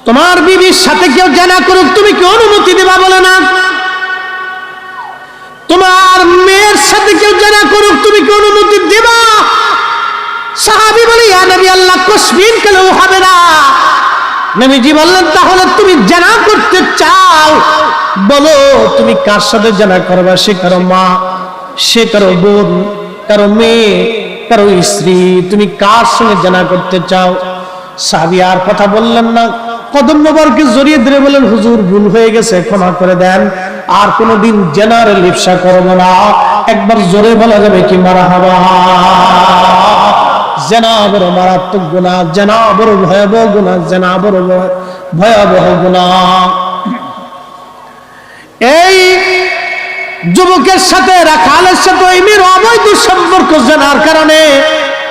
তোমার বিবির সাথে কেউ জেনা করুক, তুমি কি অনুমতি দেবা? বলে না। তোমার মেয়ের সাথে কেউ জেনা করুক, তুমি কি অনুমতি দেবা? সাহাবী বলে, ইয়া নবী আল্লাহ, কসমিন কেন হবে না? নবীজি বললেন, তাহলে তুমি জেনা করতে চাও, বলো তুমি কার সাথে জেনা করবে? সে কারো মা, সে কারো বোন, কারো মেয়ে, কারো স্ত্রী, তুমি কার সঙ্গে জেনা করতে চাও? সাহাবী আর কথা বললেন না, কদম মোবারকে জড়িয়ে ধরে বলেন, হুজুর ভুল হয়ে গেছে, ক্ষমা করে দেন, আর কোনোদিন জেনার লিপ্সা করব না। একবার জোরে বলা যাবে কি মারহাবা? জেনা বড় মারাত্মক গুনাহ, জেনা বড় ভয়াবহ গুনাহ, জেনা বড় ভয়াবহ গুনাহ। এই যুবকের সাথে, রাখালের সাথে এই মেয়ের অবৈধ সম্পর্ক জেনার কারণে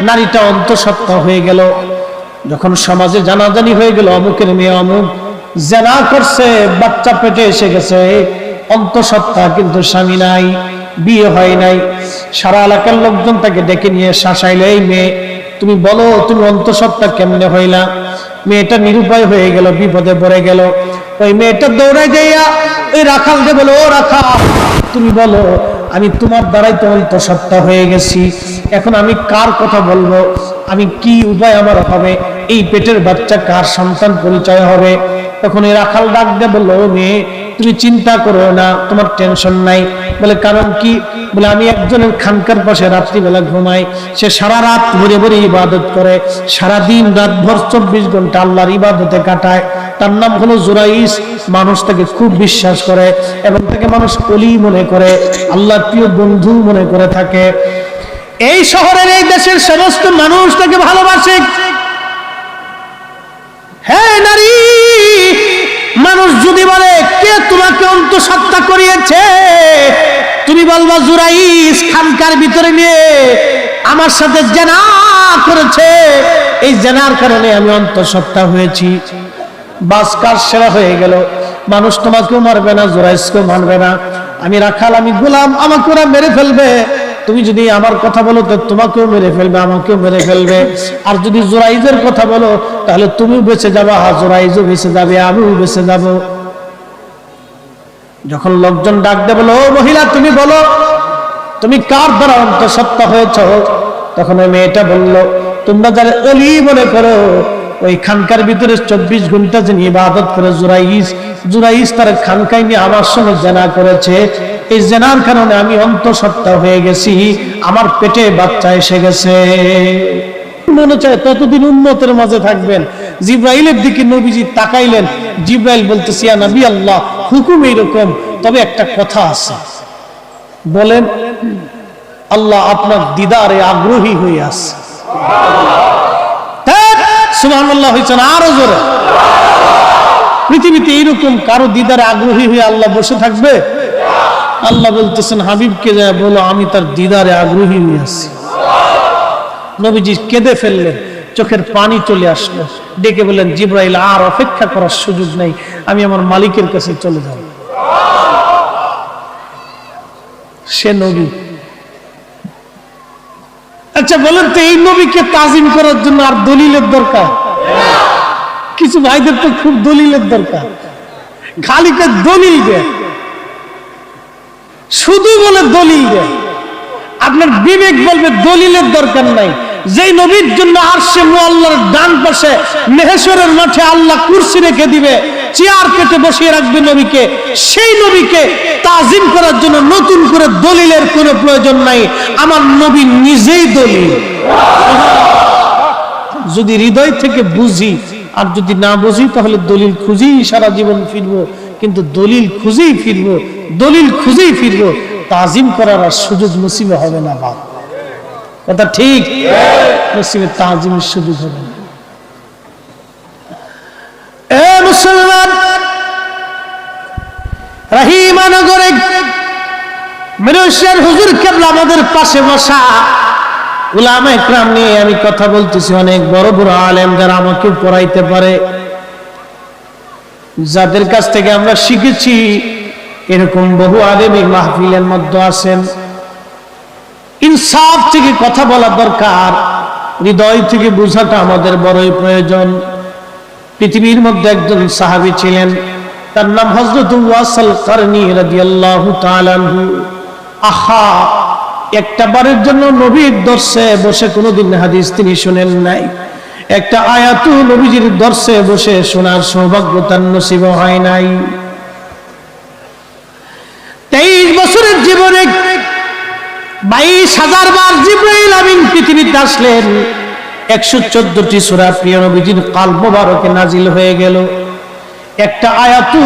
নারীটা অন্তঃসত্ত্বা হয়ে গেল। যখন সমাজে জানাজানি হয়ে গেল, অমুকের মেয়ে অমুক জেনা করছে, বাচ্চা পেটে এসে গেছে, অন্তঃসত্ত্বা, কিন্তু স্বামী নাই, বিয়ে হয় নাই। সারা এলাকার লোকজন তাকে ডেকে নিয়ে শাসাইল, এই মেয়ে তুমি বলো, তুমি অন্তঃসত্ত্বা কেমনে হইলা? মেয়েটা নিরুপায় হয়ে গেল, বিপদে পড়ে গেল। ওই মেয়েটা দৌড়ায় যাইয়া ওই রাখালকে বলো, ও রাখাল, তুমি বলো, আমি তোমার দ্বারাই তো অন্তঃসত্ত্বা হয়ে গেছি, এখন আমি কার কথা বলবো? আমি কি উপায় আমার হবে? এই পেটের বাচ্চা কার সন্তান পরিচয় হবে? তখন এই রাখাল ডাক দিয়ে বললো, মেয়ে তুমি চিন্তা করো না, তোমার টেনশন নাই। বলে কারণ কি? বলে আমি একজনের খানকার পাশে রাত্রিবেলা ঘুমাই, সে সারা রাত ভরে ভরে ইবাদত করে, সারা দিন রাত ভর 24 ঘন্টা আল্লাহর ইবাদতে কাটায়। তার নাম হলো জুরাইস। মানুষ তাকে খুব বিশ্বাস করে এবং তাকে মানুষ ওলি মনে করে, আল্লাহর প্রিয় বন্ধু মনে করে থাকে। এই শহরের, এই দেশের সমস্ত মানুষ তাকে ভালোবাসে। হ্যাঁ নারী, মানুষ যদি বলে কে তোমাকে অন্তঃসত্ত্বা করিয়েছে, তুমি বলবা জুরাইস খানকার ভিতরে নিয়ে আমার সাথে জেনা করেছে, এই জেনার কারণে আমি অন্তঃসত্ত্বা হয়েছি। বাস কাজ সেরা হয়ে গেল। মানুষ তোমাকেও মারবে না, জুরাইসকেও মানবে না। আমি রাখাল, আমি গোলাম, আমাকে ওরা মেরে ফেলবে। তুমি যদি আমার কথা বলো তো তোমাকেও মেরে ফেলবে, আমাকেও মেরে ফেলবে। আর যদি জুরাইজের কথা বলো তাহলে তুমিও বেঁচে যাবে, জুরাইজও বেঁচে যাবে, আমিও বেঁচে যাব। যখন লোকজন ডাক দেবে, বলো, ও মহিলা তুমি বলো, তুমি কার দ্বারা অন্তঃসত্ত্বা হয়েছ? তখন ওই মেয়েটা বলল, তোমরা যারা ওলি মনে করো, ওই খানকার ভিতরে 24 ঘন্টা যিনি ইবাদত করে জুরাইস, জুরাইস তার খানকায় নিয়ে আমার সঙ্গে জেনা করেছে। এই জেনার কারণে আমি অন্তঃসত্ত্বা হয়ে গেছি, আমার পেটে বাচ্চা এসে গেছে। মনে চায় ততদিন উম্মতের মাঝে থাকবেন। জিব্রাইলের দিকে নবীজি তাকাইলেন। জিব্রাইল বলতেছে, ইয়া নবী আল্লাহ, হুকুম এইরকম, তবে একটা কথা আছে। বলেন। আল্লাহ আপনার দিদারে আগ্রহী হয়ে আছে। সুবহানাল্লাহ হয়েছে না? আরো জোরে। পৃথিবীতে এইরকম কারো দিদারে আগ্রহী হয়ে আল্লাহ বসে থাকবে? আল্লাহ বলতেছেন, হাবিবকে যায় বলো আমি তার দিদারে আগ্রহী হয়ে আছি। নবীজি কেঁদে ফেললেন, চোখের পানি চলে আসলো। ডেকে বললেন, জিব্রাইল আর অপেক্ষা করার সুযোগ নাই, আমি আমার মালিকের কাছে চলে যাব। সে নবী। আচ্ছা বলেন তো, এই নবীকে তাজিম করার জন্য আর দলিলের দরকার? কিছু ভাইদের তো খুব দলিলের দরকার, খালিকে দলিল দেয়, শুধু বলে দলিল দেয়। আপনার বিবেক বলবে দলিলের দরকার নাই। যেই নবীর জন্য আরশে মুআল্লার ডান পাশে মেহেশরের মাঠে আল্লাহ কুরসি রেখে দিবে, চেয়ার কেটে বসিয়ে রাখবে নবীকে, সেই নবীকে তাজিম করার জন্য নতুন করে দলিলের কোনো প্রয়োজন নাই। আমার নবী নিজেই দলিল। যদি হৃদয় থেকে বুঝি, আর যদি না বুঝি তাহলে দলিল খুঁজেই সারা জীবন ফিরবো, কিন্তু দলিল খুঁজেই ফিরবো, দলিল খুঁজেই ফিরবো। তাজিম করার আর সুযোগ নসিবে হবে না। বাপ কথা ঠিক, নসিবে তাজিমের সুযোগ হবে না। এ মুসলমান, রহিমানগরে মিরশের হুজুর কেবলা আমাদের পাশে বসা, উলামা ইকরাম নিয়ে আমি কথা বলতেছি। অনেক বড় বড় আলেম যারা আমাকে পড়াইতে পারে, যাদের কাছ থেকে আমরা শিখেছি, এরকম বহু আলেম এই মাহফিলের মধ্যে আছেন। ইনসাফ থেকে কথা বলা দরকার, হৃদয় থেকে বোঝাটা আমাদের বড়ই প্রয়োজন। পৃথিবীর মধ্যে একজন সাহাবী ছিলেন, তার নাম হযরত ওয়াসাল কারনী রাদিয়াল্লাহু তাআলা আনহু। আহা, একটা বারের জন্য নবীর দর্শে বসে কোনোদিন হাদিস তিনি শুনেন নাই, একটা আয়াতু নবীজির দর্শে বসে শোনার সৌভাগ্য তার নসিব হয় নাই। 23 বছরের জীবনে 22,000 বার জিবরাইল আমিন পৃথিবীতে আসলেন। 114টি সূরা প্রিয় নবীজির কলব মোবারকে নাজিল হয়ে গেল। একটা আয়াতু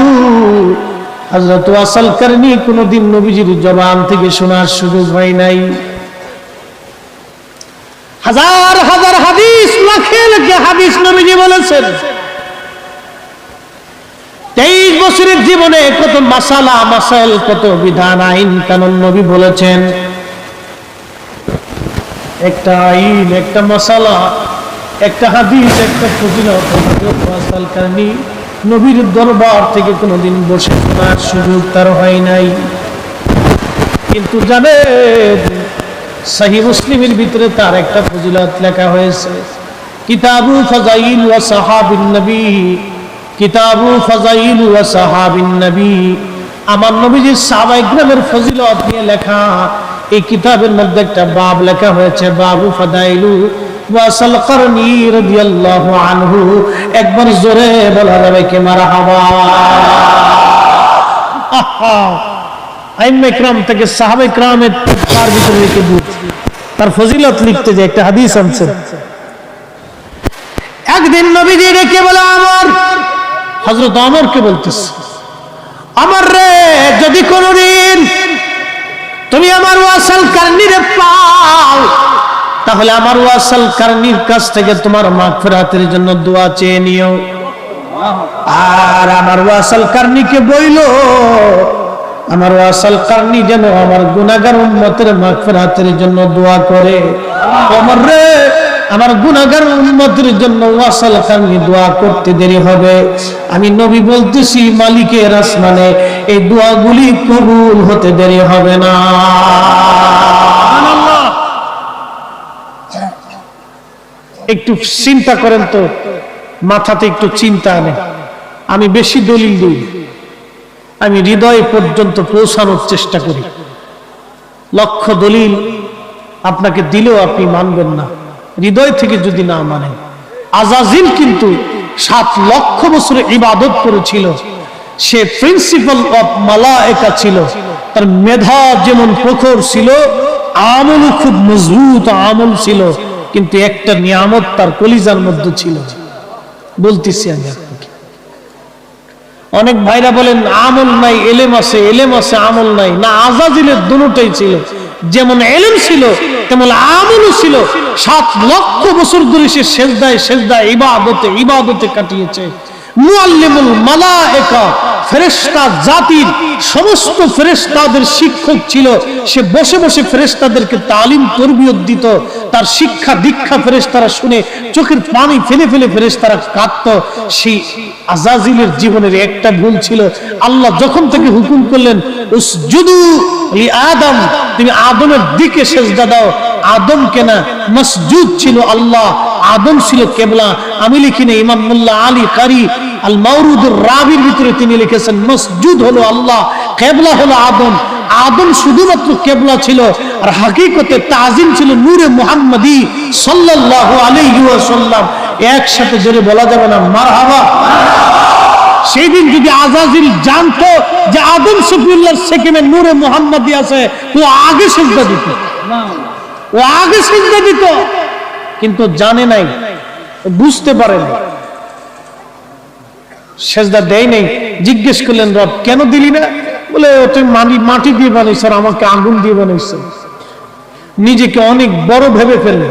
হযরত ওয়াসাল কারনী কোনদিন নবীজির জবান থেকে শোনার সুযোগ হয় নাই। হাজার হাজার হাদিস, লাখে লাখে হাদিস নবীজি বলেছেন। 23 বছরের জীবনে কত মাসালা মাসাইল, কত বিধান আইন কানুন নবী বলেছেন। একটা আইন, একটা মাসালা, একটা হাদিস, একটা ফজিলত হযরত ওয়াসাল কারনী নবীর দরবার থেকে কোনোদিন বসে শোনার সুযোগ তার হয় নাই। কিন্তু জানেন, সহিহ মুসলিমের ভিতরে তার একটা ফজিলত লেখা হয়েছে, কিতাবু ফাযাইল ওয়া সাহাবিন নবী, কিতাবু ফাযাইল ওয়া সাহাবিন নবী। আমার নবীজির সাহাবায়ে কিরামের ফজিলত নিয়ে লেখা এই কিতাবের মধ্যে একটা বাব লেখা হয়েছে, বাবু ফাদাইলু ওয়াসাল কারনী রাদিয়াল্লাহু আনহু। একবার জোরে বলা যাবে কি মারহাবা। আহা, আইম্মে কিরাম থেকে সাহাবায়ে কিরামের তার ভিতরে রেখে দিয়েছে, তার ফজিলত লিখতে যে একটা হাদিস আনছে। একদিন নবীজি রেখে বলে, আমার হযরত ওমরকে বলতেছে, আমার রে, যদি কোনদিন তুমি আমার ওয়াসাল কারনীরে পাও, তাহলে আমার ওয়াসাল কারনীর কাছ থেকে তোমার মাগফিরাতের জন্য দোয়া চেয়ে নিও। আর আমার ওয়াসাল কারনীকে বইলো, আমার ওয়াসাল কারনী যেন আমার গুনাহগার উম্মতের মাগফিরাতের জন্য দোয়া করে। ওমর রে, আমার গুনাহগার উম্মতের জন্য ওয়াসাল কারনী দোয়া করতে দেরি হবে। আমি নবী বলতেছি, মালিকের আসমানে এই দোয়াগুলি কবুল হতে দেরি হবে না। একটু চিন্তা করেন তো, মাথাতে একটু চিন্তা আনে। আমি বেশি দলিল দিই, আমি হৃদয় পর্যন্ত পৌঁছানোর চেষ্টা করি। লক্ষ দলিল আপনাকে দিলেও আপনি মানবেন না, হৃদয় থেকে যদি না মানেন। আজাজিল কিন্তু 7 লক্ষ বছর ইবাদত করেছিল, সে প্রিন্সিপাল অফ মালায়েকা ছিল। তার মেধা যেমন প্রখর ছিল, আমল খুব মজবুত আমল ছিল, কিন্তু একটা নিয়ামত তার কলিজার মধ্যে ছিল। বলতেছি আমি আপনাকে, অনেক ভাইরা বলেন আমল নাই, এলেম আছে, এলেম আছে আমল নাই। না, আজাজিলের দুটোই ছিল। যেমন এলেম ছিল তেমন আমলও ছিল। 7 লক্ষ বছর ধরে সে সেজদায় সেজদায় ইবাদতে ইবাদতে কাটিয়েছে। মুআল্লিমুল মালায়েকা, ফেরেশতা জাতির সমস্ত ফেরেশতাদের শিক্ষক ছিল। সে বসে বসে ফেরেশতাদেরকে তালিম তরবিয়ত দিত। তার শিক্ষা দীক্ষা ফেরেশতারা শুনে চোখের পানি ফেলে ফেলে ফেরেশতারা কাঁদত। সেই আজাজিলের জীবনের একটা ভুল ছিল, আল্লাহ যখন থেকে হুকুম করলেন উসজুদু লি আদম, তুমি আদমের দিকে সেজদা দাও। আদম কেনা মসজুদ ছিল আল্লাহ, আদম ছিল কেবলা। আমি লিখিনি, ইমাম মোল্লা আলী কারি আল মাওরুদুর রাবির ভিতরে তিনি লিখেছেন, মসজুদ হলো আল্লাহ, কেবলা হলো আদম। আদম শুধুমাত্র কেবলা ছিল, আর হাকিকতে তাজিম ছিল নূরে মুহাম্মাদি সাল্লাল্লাহু আলাইহি ওয়াসাল্লাম। একসাথে জোরে বলা যাবে না মারহাবা। সেই দিন যদি আজাজিল জানতো যে আদম শফিউল্লাহর সেকেন্ডে নূরে মুহাম্মাদি আছে, ও আগে সিজদা দিত, ও আগে সিজদা দিত। কিন্তু জানে নাই, বুঝতে পারে না, সেজদা দেয় নাই। জিজ্ঞেস করলেন, রব কেন দিলি না? বলে, তুমি মাটি দিয়ে বানাইছ আর আমাকে আগুন দিয়ে বানাইছ। নিজেকে অনেক বড় ভেবে ফেলল।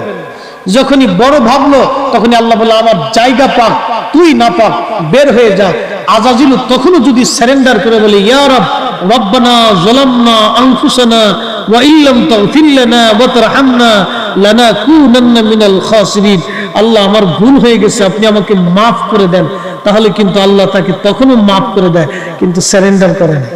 যখনই বড় ভাবলো, তখনই আল্লাহ বলল, আমার জায়গা পাক, তুই না পাক, বের হয়ে যা। আজাজিল তখনও যদি সারেন্ডার করে বলে, ইয়া রব রব্বানা যালামনা আনফুসানা ওয়া ইল্লাম তাগফির লানা ওয়া তারহামনা লানাকুনান্না মিনাল খাসিরিন, আল্লাহ আমার ভুল হয়ে গেছে, আপনি আমাকে মাফ করে দেন। তাহলে কিন্তু আল্লাহ তাকে তখনও মাফ করে দেয়, কিন্তু সারেন্ডার করে না।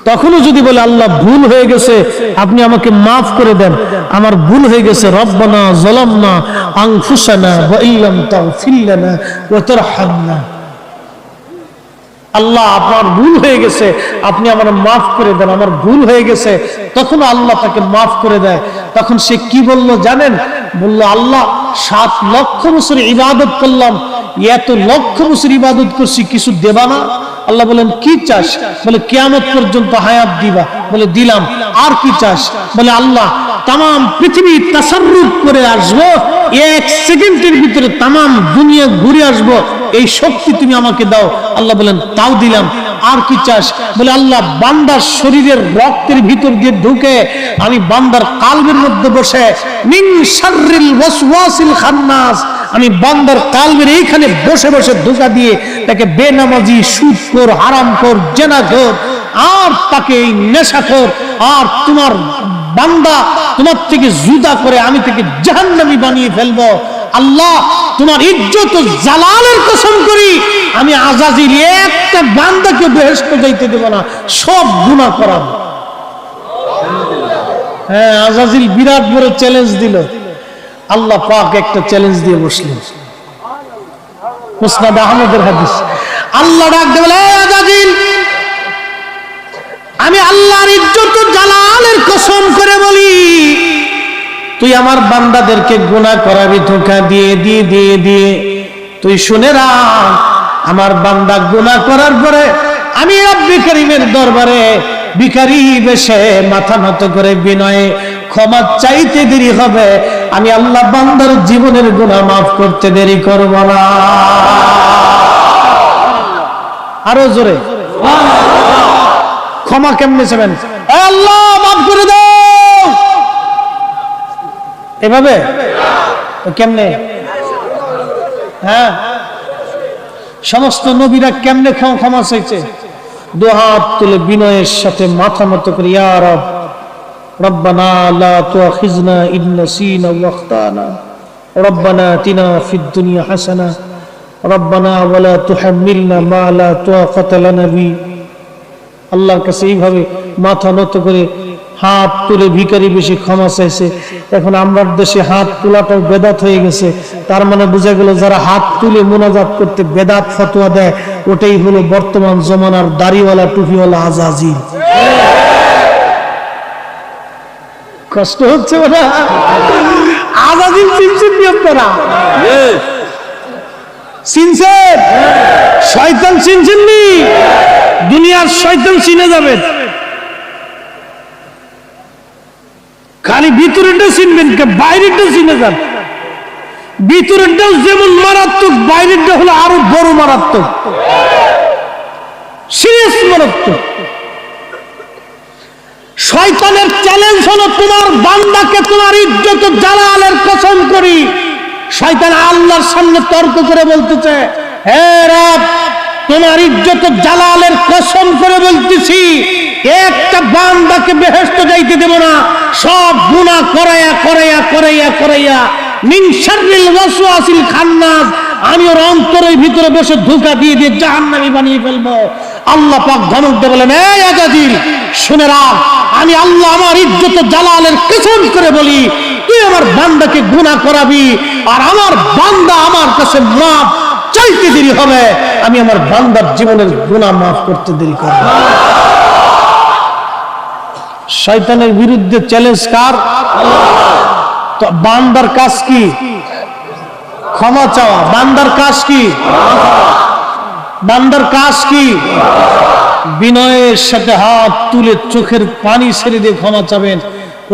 তখনও যদি বলে আল্লাহ ভুল হয়ে গেছে, আপনি আমাকে মাফ করে দেন, আমার ভুল হয়ে গেছে, রব্বানা যালামনা আনফুসানা ওয়া ইল্লাম তাগফির লানা ওয়া তারহামনা, আল্লাহ আপনার ভুল হয়ে গেছে, আপনি আমার মাফ করে দেন, আমার ভুল হয়ে গেছে, তখন আল্লাহ তাকে মাফ করে দেয়। তখন সে কি বলল জানেন? বলল, আল্লাহ 7 লক্ষ বছর ইবাদত করলাম, এত লক্ষ বছর ইবাদত করছি, কিছু দেবা না? আল্লাহ বলেন, কি চাস? বলে, কিয়ামত পর্যন্ত হায়াত দিবা। বলে, দিলাম। আর কি চাস? বলে, আল্লাহ তাম পৃথিবী তাসাররুফ করে আসবো, 1 সেকেন্ডের ভিতরে তাম দুনিয়া ঘুরে আসবো, এই শক্তি তুমি আমাকে দাও। আল্লাহ বলেন, তাও দিলাম। আর কি চাস? বলে, আল্লাহ বান্দার শরীরের রক্তের ভিতর দিয়ে ঢুকে আমি বান্দার কালবের মধ্যে বসে মিন শাররিল ওয়াসওয়াসিল খান্নাস, আমি বান্দার কালবের এইখানে বসে বসে ধোঁকা দিয়ে তাকে বেনামাজি, সুদখোর, হারামখোর, জেনাখোর, আর তাকে এই নেশাখোর, আর তোমার বান্দা তোমার থেকে জুদা করে আমি তাকে জাহান্নামী বানিয়ে ফেলবো। আল্লাহ তোমার ইজ্জত ও জালালের কসম করি, আমি আজাজিল একটা বান্দাকে বেহেশতে যাইতে দেব না, সব গুনাহ করাবো। হ্যাঁ, আজাজিল বিরাট বড় চ্যালেঞ্জ দিল। আল্লাহ পাক একটা চ্যালেঞ্জ দিয়ে বসলেন। মুসনাদ আহমদের হাদিস। আল্লাহ ডাক দিয়ে বলে, আজাজিল, আমি আল্লাহর ইজ্জত ও জালালের কসম করে বলি, তুই আমার বান্দাদেরকে গুনাহ করাবি ধোঁকা দিয়ে দিয়ে দিয়ে দিয়ে। তুই শুনে রাখ, আমার বান্দা গুনাহ করার পরে আমি রব্বি করিমের দরবারে ভিখারি বেশে মাথা নত করে বিনয়ে ক্ষমা চাইতে দেরি হবে, আমি আল্লাহ বান্দার জীবনের গুনাহ মাফ করতে দেরি করব না। আরো জোরে ক্ষমা কেমনে চাবেন? আল্লাহ মাফ করে দাও, এভাবে কেমনে? হ্যাঁ, সমস্ত নবীরা কেমনে ক্ষমা চাইছে? দুহাত তুলে বিনয়ের সাথে মাথা নত করে, ইয়া রব, রব্বানা লা তুআখিযনা ইন নাসিনা ওয়া আখতানা, রব্বানা আতিনা ফিদ দুনিয়া হাসানা, রব্বানা ওয়া লা তুহাম্মিলনা মা লা তাকাতা লানা বি। আল্লাহর কাছে এইভাবে মাথা নত করে হাত তুলে ভিখারি বেশি ক্ষমা চাইছে। এখন আমার দেশে হাত তোলাটাও বেদাত হয়ে গেছে। তার মানে বোঝা গেল, যারা হাত তুলে মুনাজাত করতে বেদাত ফতোয়া দেয়, ওটাই হলো বর্তমান জমানার দাড়িওয়ালা টুপিওয়ালা আজাজিল। কষ্ট হচ্ছে না? আজাজিল চিনছেন নি আপনারা? চিনছেন? শয়তান চিনছেন নি? দুনিয়ার শয়তান চিনে যাবেন, খালি ভিতরেটা চিনবেন, বাইরেটা চিনে যান। ভিতরেরটাও যেমন মারাত্মক, বাইরেটা হলো আরো বড় মারাত্মক, সিরিয়াস মারাত্মক। শয়তানের চ্যালেঞ্জ হলো, তোমার বান্দাকে তোমার ইজ্জত জালালের কসম করি, শয়তান আল্লাহর সামনে তর্ক করে বলতেছে, হে রব, তোমার ইজ্জত জালালের কসম করে বলতেছি, একটা বান্দাকে বেহেশতে যাইতে দেব না, সব গুনাহ করাইয়া করাইয়া করাইয়া করাইয়া মিন শাররিল ওয়াসওয়াসিল খান্নাস, আমি ওর অন্তরের ভিতরে বসে ধোঁকা দিয়ে দিয়ে জাহান্নামী বানিয়ে ফেলবো। আল্লাহ পাক ধমক দিয়ে বলেন, এই আজাজিল, শুনে রাখ, আমি আল্লাহ আমার ইজ্জত জালালের কসম করে বলি, তুই আমার বান্দাকে গুনাহ করাবি, আর আমার বান্দা আমার কাছে মাফ চাইতে দেরি হবে, আমি আমার বান্দার জীবনের গুনাহ মাফ করতে দেরি করব। শয়তানের বিরুদ্ধে চ্যালেঞ্জ কার? তো বান্দার কাজ কি? ক্ষমা চাওয়া। বান্দার কাজ কি? বান্দার কাজ কি? বিনয়ের সাথে হাত তুলে চোখের পানি ছেড়ে দিয়ে ক্ষমা চাবেন,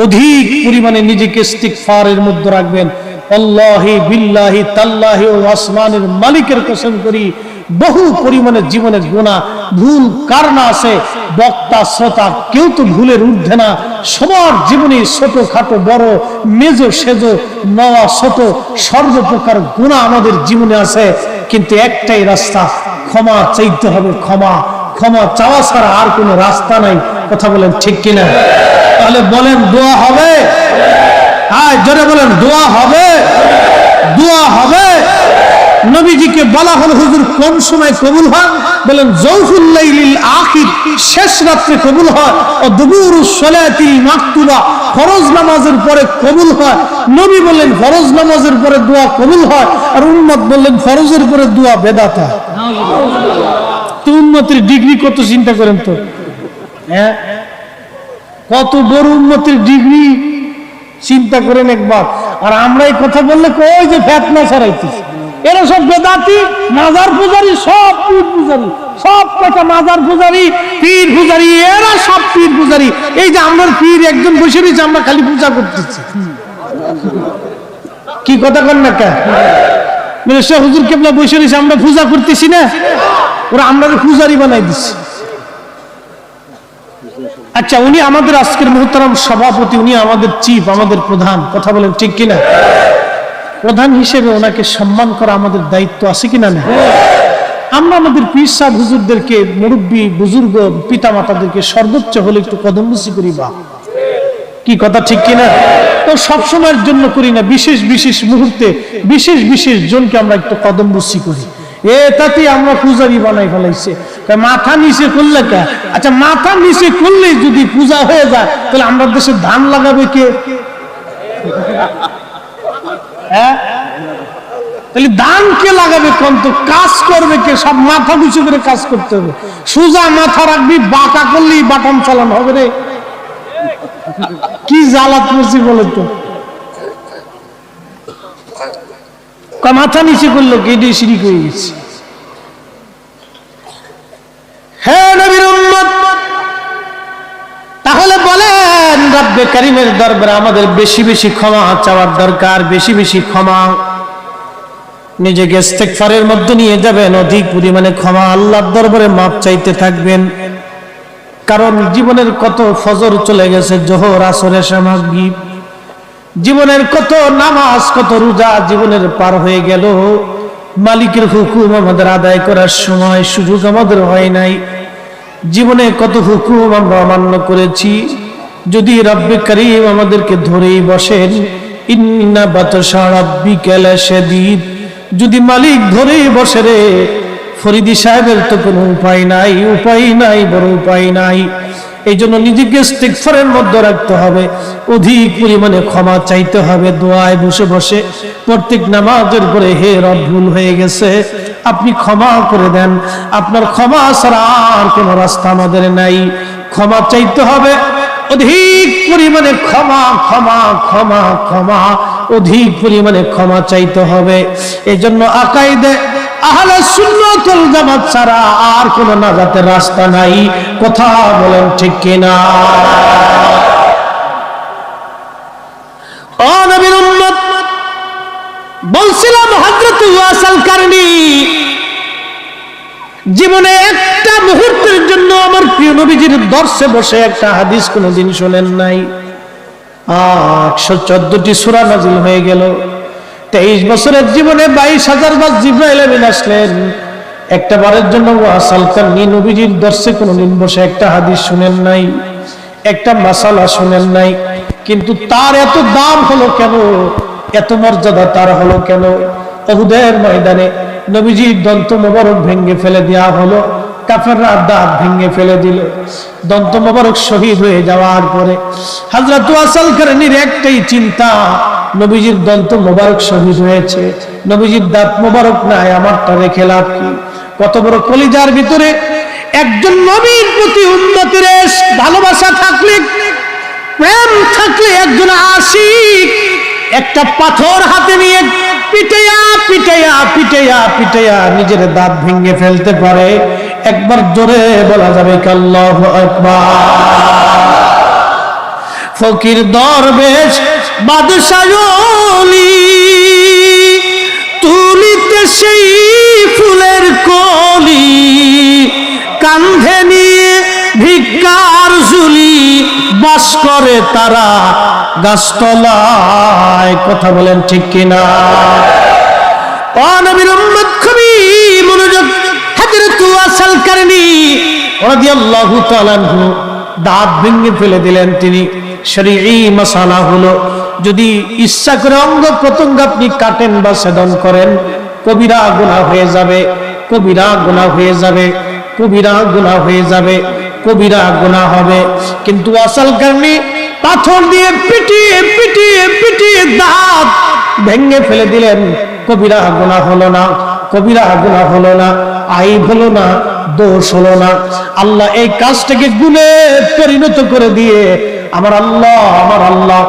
অধিক পরিমাণে নিজেকে ইস্তিগফারের মধ্যে রাখবেন। আল্লাহি বিল্লাহি তাল্লাহি ও আসমানের মালিকের কসম করি, বহু পরিমাণে জীবনের গুনাহ ভুল কার না আছে? বক্তা শ্রোতা কেউ তো ভুলের ঊর্ধ্বে না। সবার জীবনে ছোট খাটো বড় মেজো সেজো নওয়া ছোট সর্বপ্রকার গুনাহ আমাদের জীবনে আছে, কিন্তু একটাই রাস্তা, ক্ষমা চাইতে হবে। ক্ষমা ক্ষমা চাওয়া ছাড়া আর কোনো রাস্তা নাই। কথা বলেন ঠিক কিনা? তাহলে বলেন দোয়া হবে? হ্যাঁ, জোরে বলেন দোয়া হবে? দোয়া হবে নবীজিকে বলা হলো হুজুর কোন সময় কবুল হয়? বলেন জৌফুল লাইলিল আখির, শেষ রাত্রে কবুল হয়। ও দুবুরুস সালাতিল মাকতুবা, ফরজ নামাজের পরে কবুল হয়। নবী বললেন ফরজ নামাজের পরে দোয়া কবুল হয়, আর উম্মত বললেন ফরজের পরে দোয়া বেদাত হয়। তো উম্মতের ডিগ্রি কত চিন্তা করেন তো, হ্যাঁ কত বড় উম্মতের ডিগ্রি চিন্তা করেন একবার। আর আমরা এই কথা বললে কই যে ফেতনা ছড়াইতেছি, এরা সব বেদাতি, মাজার পূজারি, সব পীর পূজারি, সব কটা মাজার পূজারি, পীর পূজারি, এরা সব পীর পূজারি। এই যে আমার পীর একজন বসে রয়েছে, আমরা খালি পূজা করতেছি। কি কথা কন না কে? শেখ হুজুর কেবলা বসে রয়েছে, আমরা পূজা করতেছি না, ওরা আমরা পূজারি বানাই দিচ্ছি। আচ্ছা, উনি আমাদের আজকের মুহতারাম সভাপতি, উনি আমাদের চিফ, আমাদের প্রধান, কথা বলেন ঠিক কিনা? প্রধান হিসেবে ওনাকে সম্মান করা আমাদের দায়িত্ব আছে কিনা না? আমরা আমাদের পীর সাহেব হুজুরদেরকে, মুরব্বী বুজুর্গ পিতা মাতাদেরকে সর্বোচ্চ হলে একটু কদমবুসি করি, বা কি কথা ঠিক কিনা? তো সবসময়ের জন্য করি না, বিশেষ বিশেষ মুহূর্তে বিশেষ বিশেষ জনকে আমরা একটু কদমবুসি করি। এটাতে আমরা পূজারি বানাই ফেলাইছে। মাথা নিচে করলে কে? আচ্ছা, মাথা নিচে করলে যদি পূজা হয়ে যায়, তাহলে আমরা দেশে ধান লাগাবে কে? হ্যাঁ, তাহলে ধান কে লাগাবে কোন? তো কাজ করবে কে? সব মাথা নিচু করে কাজ করতে হবে। সোজা মাথা রাখবি, বাঁকা করলেই বাটন চালানো হবে রে। কি জ্বালাত করছি বলে তো, মাথা নিচে করলো কেটে শিরিক হয়ে গেছে। হ্যাঁ নবীর উম্মত, তাহলে বলেন রব্বে কারীমের দরবারে আমাদের বেশি বেশি ক্ষমা চাওয়ার দরকার, বেশি বেশি ক্ষমা। নিজেকে ইস্তেগফারের মধ্যে নিয়ে যাবেন, অধিক পরিমাণে ক্ষমা আল্লাহর দরবারে মাপ চাইতে থাকবেন। কারণ জীবনের কত ফজর চলে গেছে, জোহর আসর এশা মাগরিব, জীবনের কত নামাজ কত রোজা জীবনের পার হয়ে গেল। মালিকের হুকুম আমাদের আদায় করার সময় সুযোগ আমাদের হয় নাই। জীবনে কত হুকুম আমরা অমান্য করেছি। যদি রব্বে কারীম আমাদেরকে ধরেই বসেন, ইন্না বাতশা রাব্বিকা লাশাদীদ, যদি মালিক ধরেই বসে রে, ফরিদি সাহেবের তো কোনো উপায় নাই, উপায় নাই, বড় উপায় নাই। এই জন্য নিজেকে ইস্তেগফারের মধ্যে রাখতে হবে, অধিক পরিমাণে ক্ষমা চাইতে হবে। দোয়ায় বসে বসে প্রত্যেক নামাজের পরে, হে রব ভুল হয়ে গেছে, আপনি ক্ষমা করে দেন, আপনার ক্ষমা ছাড়া আর কোনো রাস্তা আমাদের নাই। ক্ষমা চাইতে হবে, অধিক পরিমাণে ক্ষমা ক্ষমা ক্ষমা ক্ষমা, অধিক পরিমাণে ক্ষমা চাইতে হবে। এই জন্য আকাইদে আহলে সুন্নাত ওয়াল জামাত ছাড়া আর কোন নাজাতের রাস্তা নাই। কথা বলেন ঠিক কিনা? ও নবীর উম্মত, বলছিলাম হযরত ওয়াস আল কারনী জীবনে একটা মুহূর্তের জন্য আমার প্রিয় নবীজির দর্শে বসে একটা হাদিস কোনদিন শোনেন নাই। 114টি সূরা নাযিল হয়ে গেল। 23 বছরের জীবনে 22,000 বার জিবরাইল আমিন আসলেন। একটা বারের জন্য ওয়াস আল কারনী নবীজির দর্শে কোনদিন বসে একটা হাদিস শুনেন নাই, একটা মাসালা শুনেন নাই। কিন্তু তার এত দাম হলো কেন, এত মর্যাদা তার হলো কেন? উহুদের ময়দানে নবীজির দন্ত মোবারক ভেঙে ফেলে দেওয়া হলো, কাফেররা দাঁত ভেঙে ফেলে দিল। দন্ত মোবারক শহীদ হয়ে যাওয়ার পরে হযরত ওয়াস আল কারনীর একটাই চিন্তা, নবীজির দন্ত মোবারক শহীদ হয়েছে, নবীজির দাঁত মোবারক নাই, আমারটা রেখে লাভ কি? কত বড় কলিজার ভিতরে একজন নবীর প্রতি উম্মতের ভালোবাসা থাকলে, প্রেম থাকলে, একজন আশিক একটা পাথর হাতে নিয়ে পিটাইয়া পিটাইয়া পিটাইয়া পিটাইয়া নিজের দাঁত ভেঙে ফেলতে পারে। একবার জোরে বলা যাবে কি আল্লাহু আকবার? ফকির দরবেশ বাদশাহ ওলি তুলিতে সেই ফুলের কলি, কান্ধে নিয়ে ভিক্ষার ঝুলি, বাস করে তারা গাছতলায়। কথা বলেন ঠিক কিনা? ও নবীর উম্মত, খুবই মনোযোগ। হযরত ওয়াস আল কারনী রাদিয়াল্লাহু তাআলা আনহু দাঁত ভেঙে ফেলে দিলেন। তিনি শরঈ মাসালা হলো, যদি ইচ্ছা করে অঙ্গ প্রত্যঙ্গ আপনি কাটেন বা ছেদন করেন, কবিরা গুনাহ হয়ে যাবে, কবিরা গুনাহ হয়ে যাবে, কবিরা গুনাহ হয়ে যাবে, কবিরা গুনাহ হবে। কিন্তু ওয়াসাল কারনি পাথর দিয়ে পিটিয়ে পিটিয়ে পিটিয়ে দাঁত ভেঙে ফেলে দিলেন। কবিরা গুনাহ হলো না, কবিরা গুনাহ হলো না, আইব হলো না, দোষ হলো না। আল্লাহ এই কাজটাকে গুনাহে পরিণত করে দিয়ে আমার আল্লাহ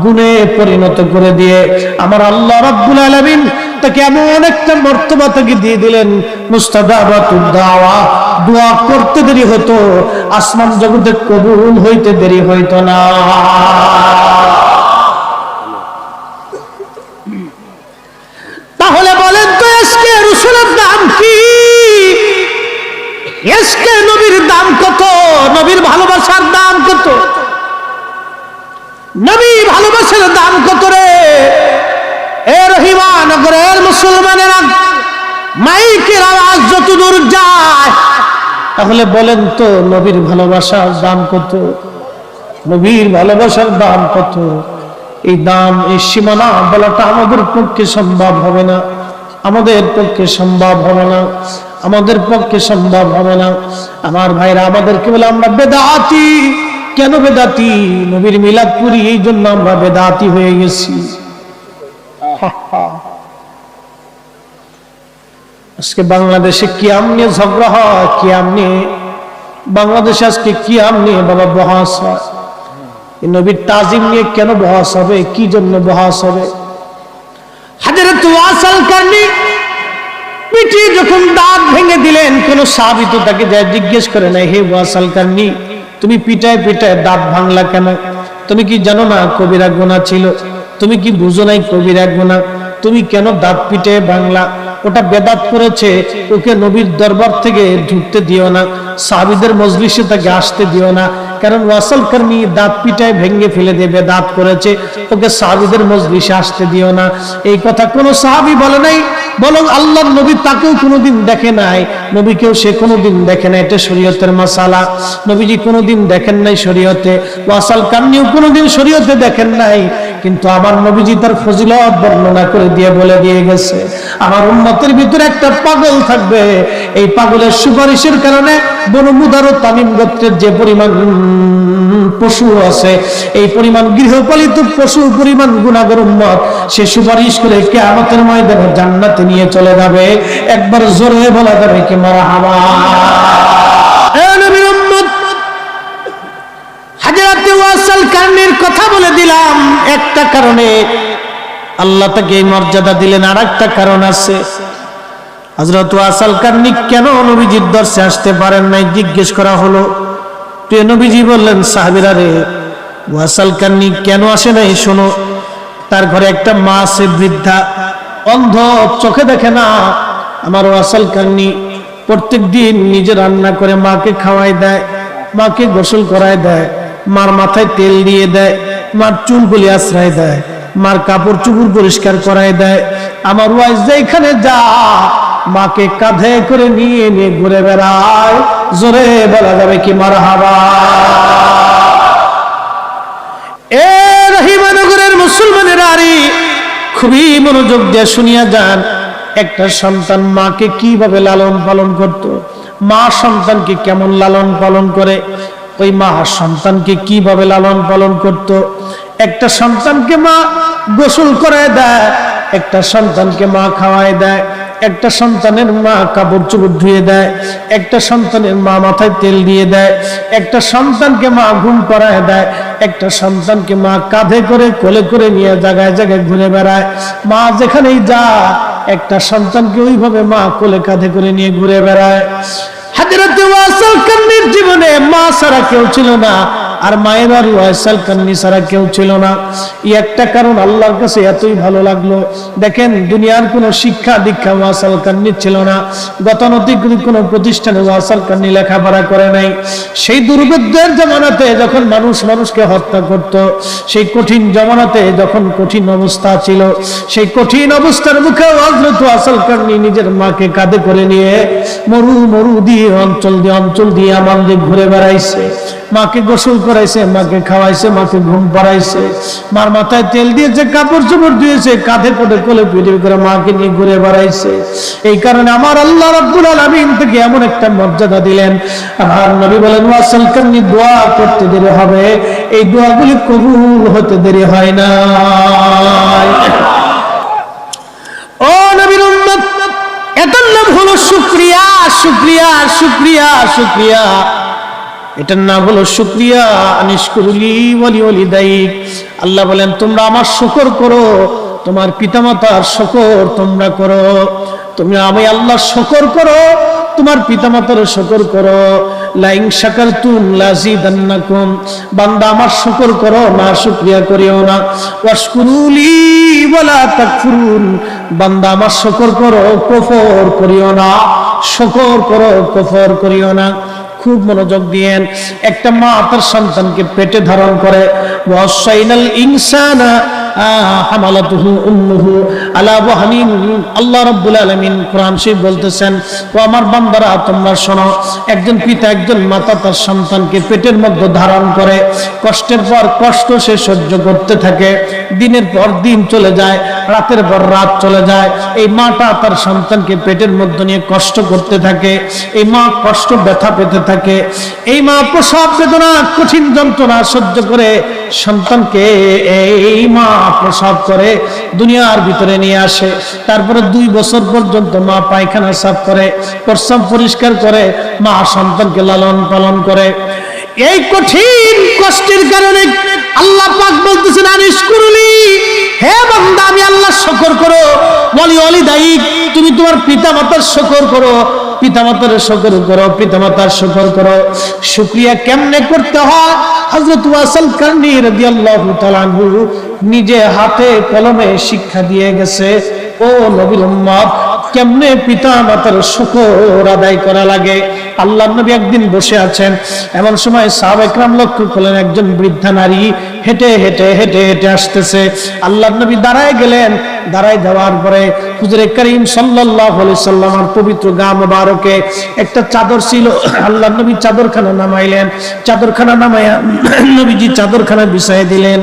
গুনাহে পরিণত করে দিয়ে আমার আল্লাহ রাব্বুল আলামিন তাকে এমন একটা মর্তবা তাকে দিয়ে দিলেন, মুস্তাজাবাতুদ দাওয়া, দোয়া করতে দেরি হতো, আসমান জগতে কবুল হইতে দেরি হইতো না। তাহলে বলেন তো আজকে রাসূলের দাম কি? আজকে নবীর দাম কত? নবীর ভালোবাসার দাম কত? নবী ভালোবাসার দাম কত রে? এ রহিমানগরের মুসলমানেরা, মাইকের আওয়াজ যত দূর যায়, তাহলে বলেন তো নবীর ভালোবাসার দাম কত? নবীর ভালোবাসার দাম কত? এই দাম, এই সীমানা বলাটা আমাদের পক্ষে সম্ভব হবে না, আমাদের পক্ষে সম্ভব হবে না, আমাদের পক্ষে সম্ভব হবে না। আমার ভাইরা, আমাদেরকে বলে আমরা বেদাতি। কেন বেদাতি? নবীর মিলাদ করি, এই জন্য আমরা বেদাতি হয়ে গেছি। আজকে বাংলাদেশে কিয়াম নিয়ে ঝগড়া হয়, কিয়াম নিয়ে বাংলাদেশে আজকে কিয়াম নিয়ে বাবা বহাস হয়। নবীর তাজিম নিয়ে কেন বহাস হবে? কি জন্য বহাস হবে? হযরত ওয়াসাল কারনি পিঠে যখন দাঁত ভেঙে দিলেন, কোন সাহাবী তো তাকে যায় জিজ্ঞেস করে নাই, হে ওয়াসাল কারনি, তুমি পিটায় পিটায় দাঁত ভাঙলা কেন? তুমি কি জানো না কবিরা গুনাহ ছিল? তুমি কি বুঝো নাই কবিরা গুনাহ? তুমি কেন দাঁত পিটে ভাঙলা? ওটা বেদাত করেছে, ওকে নবীর দরবার থেকে ঢুকতে দিও না, সাহাবীদের মজলিসে তাকে আসতে দিও না। কারণ ওয়াসাল কারনি দাঁত পিটায় ভেঙে ফেলে দিয়ে বেদাত করেছে, ওকে সাহাবীদের মজলিসে আসতে দিও না। এই কথা কোনো সাহাবী বলে নাই, বরং আল্লাহর নবী তাকেও কোনোদিন দেখে নাই, নবীকেও সে কোনোদিন দেখে নাই। এটা শরীয়তের মাসালা, নবীজি কোনোদিন দেখেন নাই শরীয়তে, ওয়াসাল কারনিও কোনোদিন শরীয়তে দেখেন নাই। কিন্তু আমার নবীজি তার ফজিলত বর্ণনা করে দিয়ে বলে দিয়ে গেছে, আমার উম্মতের ভিতরে একটা পাগল থাকবে, এই পাগলের সুপারিশের কারণে বনু মুদার ও তামিম গোত্রের যে পরিমাণ পশু আছে, এই পরিমাণ গৃহপালিত পশু পরিমাণ গুনাহগার উম্মত, সে সুপারিশ করে কিয়ামতের ময়দানে জান্নাতে নিয়ে চলে যাবে। একবার জোরে বলা যাবে কি মারহাবা। এ নবীর উম্মত, হযরত ওয়াসাল কারনির কথা বলে দিলাম একটা কারণে, আল্লাহ তাকে এই মর্যাদা দিলেন। আর একটা কারণ আছে, হযরত ওয়াসাল কারনি কেন নবীজির দরসে আসতে পারেন নাই জিজ্ঞেস করা হলো। প্রিয় নবীজি বললেন, সাহাবীরা রে, ওয়াসাল কারনি কেন আসে নাই শোনো। তার ঘরে একটা মা আছে, বৃদ্ধা, অন্ধ, চোখে দেখে না। আমার ওয়াসাল কারনি প্রত্যেক দিন নিজে রান্না করে মাকে খাওয়াই দেয়, মাকে গোসল করায় দেয়, মার মাথায় তেল দিয়ে দেয়, মার চুলগুলি আশ্রয় দেয়, মার কাপড় চুপড় পরিষ্কার করায় দেয়। আমার ওয়াইজ যেখানে যা, মাকে কাঁধে করে নিয়ে নিয়ে ঘুরে বেড়ায়। জোরে বলা যাবে কি মারহাবা। এ রহিমানগরের মুসলমানেরা, আরে খুবই মনোযোগ দিয়ে শুনিয়া যান। একটা সন্তান মাকে কিভাবে লালন পালন করত, মা সন্তানকে কেমন লালন পালন করে, ওই মা সন্তানকে কিভাবে লালন পালন করত। একটা সন্তানকে মা গোসল করায় দেয়, একটা সন্তানকে মা খাওয়ায় দেয়, একটা সন্তানের মা কাপড় চোপড় ধুয়ে দেয়, একটা সন্তানের মা মাথায় তেল দিয়ে দেয়, একটা সন্তানকে মা ঘুম পাড়ায় দেয়, একটা সন্তানকে মা কাঁধে করে কোলে করে নিয়ে জায়গায় জায়গায় ঘুরে বেড়ায়। মা যেখানেই যা, একটা সন্তানকে ওইভাবে মা কোলে কাঁধে করে নিয়ে ঘুরে বেড়ায়। হযরত ওয়াসাল কারনির জীবনে মা ছাড়া কেউ ছিল না, আর মায়ের আর ওয়াসাল কারনি ছাড়া কেউ ছিল না। এই একটা কারণ আল্লাহর কাছে এতই ভালো লাগলো। দেখেন, দুনিয়ার কোনো শিক্ষা দীক্ষা ওয়াসাল কারনি ছিল না, গতানুগতিক কোনো প্রতিষ্ঠানে ওয়াসাল কারনি লেখাপড়া করে নাই। সেই দুর্ভিক্ষের জামানাতে যখন মানুষ মানুষকে হত্যা করত, সেই কঠিন জামানাতে যখন কঠিন অবস্থা ছিল, সেই কঠিন অবস্থার মুখে হযরত ওয়াসাল কারনি নিজের মাকে কাঁধে করে নিয়ে মরু দিয়ে অঞ্চল দিয়ে আমার যে ঘুরে বেড়াইছে, মাকে গোসল করাইছে, মাকে খাওয়াইছে, মাকে ঘুম পাড়াইছে, মার মাথায় তেল দিয়েছে, কাপড় চোপড় দিয়েছে, কাঁধে করে কোলে পিঠে করে মাকে নিয়ে ঘুরে বেড়াইছে। এই কারণে আমার আল্লাহ রাব্বুল আলামিন থেকে এমন একটা মর্যাদা দিলেন। আমার নবী বলেন ওয়াসাল কান্নি, দোয়া করতে দেরি হবে, এই দোয়াগুলি কবুল হতে দেরি হয় না। ও নবীর উম্মত, এটার নাম হলো শুকরিয়া, শুকরিয়া, শুকরিয়া, শুকরিয়া। এটার নাম হলো শুকরিয়া। আনিশকুরলি ওয়ালি ওয়ালিদাইক, আল্লাহ বলেন তোমরা আমার শুকর করো, তোমার পিতামাতার শুকর তোমরা করো। তুমি আমি আল্লাহর শুকর করো, তোমার পিতামাতার শুকর করো। লাইন শাকারতুম লাযিদান্নাকুম, বান্দা আমার শুকর করো, না শুকরিয়া করিও না। ওয়াশকুরুলি ওয়ালা তাকফুরুন, বান্দা আমার শুকর করো, কুফর করিও না। শুকর করো, কুফর করিও না। খুব মনোযোগ দিয়েন। একটা মা তার সন্তানকে পেটে ধারণ করে, ওয়াসাইনাল ইনসানা হামালাতুহু উম্মুহু আলা ওয়াহনিন। আল্লাহ রাব্বুল আলামিন কোরআন শরীফ বলতেছেন, ও আমার বান্দারা তোমরা শোনো, একজন পিতা একজন মাতা তার সন্তানকে পেটের মধ্যে ধারণ করে, কষ্টের পর কষ্ট সে সহ্য করতে থাকে, দিনের পর দিন চলে যায়, রাতের পর রাত চলে যায়। এই মাটা তার সন্তানকে পেটের মধ্যে নিয়ে কষ্ট করতে থাকে, এই মা কষ্ট ব্যথা পেতে থাকে। এই মা প্রসব বেদনা কঠিন যন্ত্রণা সহ্য করে সন্তানকে এই মা প্রসব করে দুনিয়ার ভিতরে নিয়ে আসে। তারপরে 2 বছর পর্যন্ত মা পায়খানা সাফ করে, প্রস্রাব পরিষ্কার করে, মা সন্তানকে লালন পালন করে। এই কঠিন কষ্টের কারণে আল্লাহ পাক বলতেছেন আনিশকুরলি, হে বান্দা আমি আল্লাহর শুকর করো, ওয়ালি ওয়ালিদাইক, তুমি তোমার পিতামাতার শুকর করো, পিতামাতার শুকর করো, পিতামাতার শুকর করো। শুকরিয়া কেমনে করতে হয় হযরত ওয়াসাল কারনী রাদিয়াল্লাহু তাআলা আনহু নিজে হাতে কলমে শিক্ষা দিয়ে গেছে। ও নবীর উম্মত, কেমনে পিতামাতার শুকর আদায় করা লাগে। আল্লাহর নবী একদিন বসে আছেন, এমন সময় সাহাবায়ে কেরাম লক্ষ্য করলেন একজন বৃদ্ধা নারী হেঁটে হেঁটে হেঁটে হেঁটে আসতেছে। আল্লাহর নবী দাঁড়ায় গেলেন, দাঁড়ায় যাওয়ার পরে হুজুরে করিম সাল্লাল্লাহু আলাইহি সাল্লামের পবিত্র গা মোবারকে একটা চাদর ছিল। আল্লাহর নবী চাদরখানা নামাইলেন, চাদরখানা নামাইয়া নবীজি চাদরখানা বিছায় দিলেন।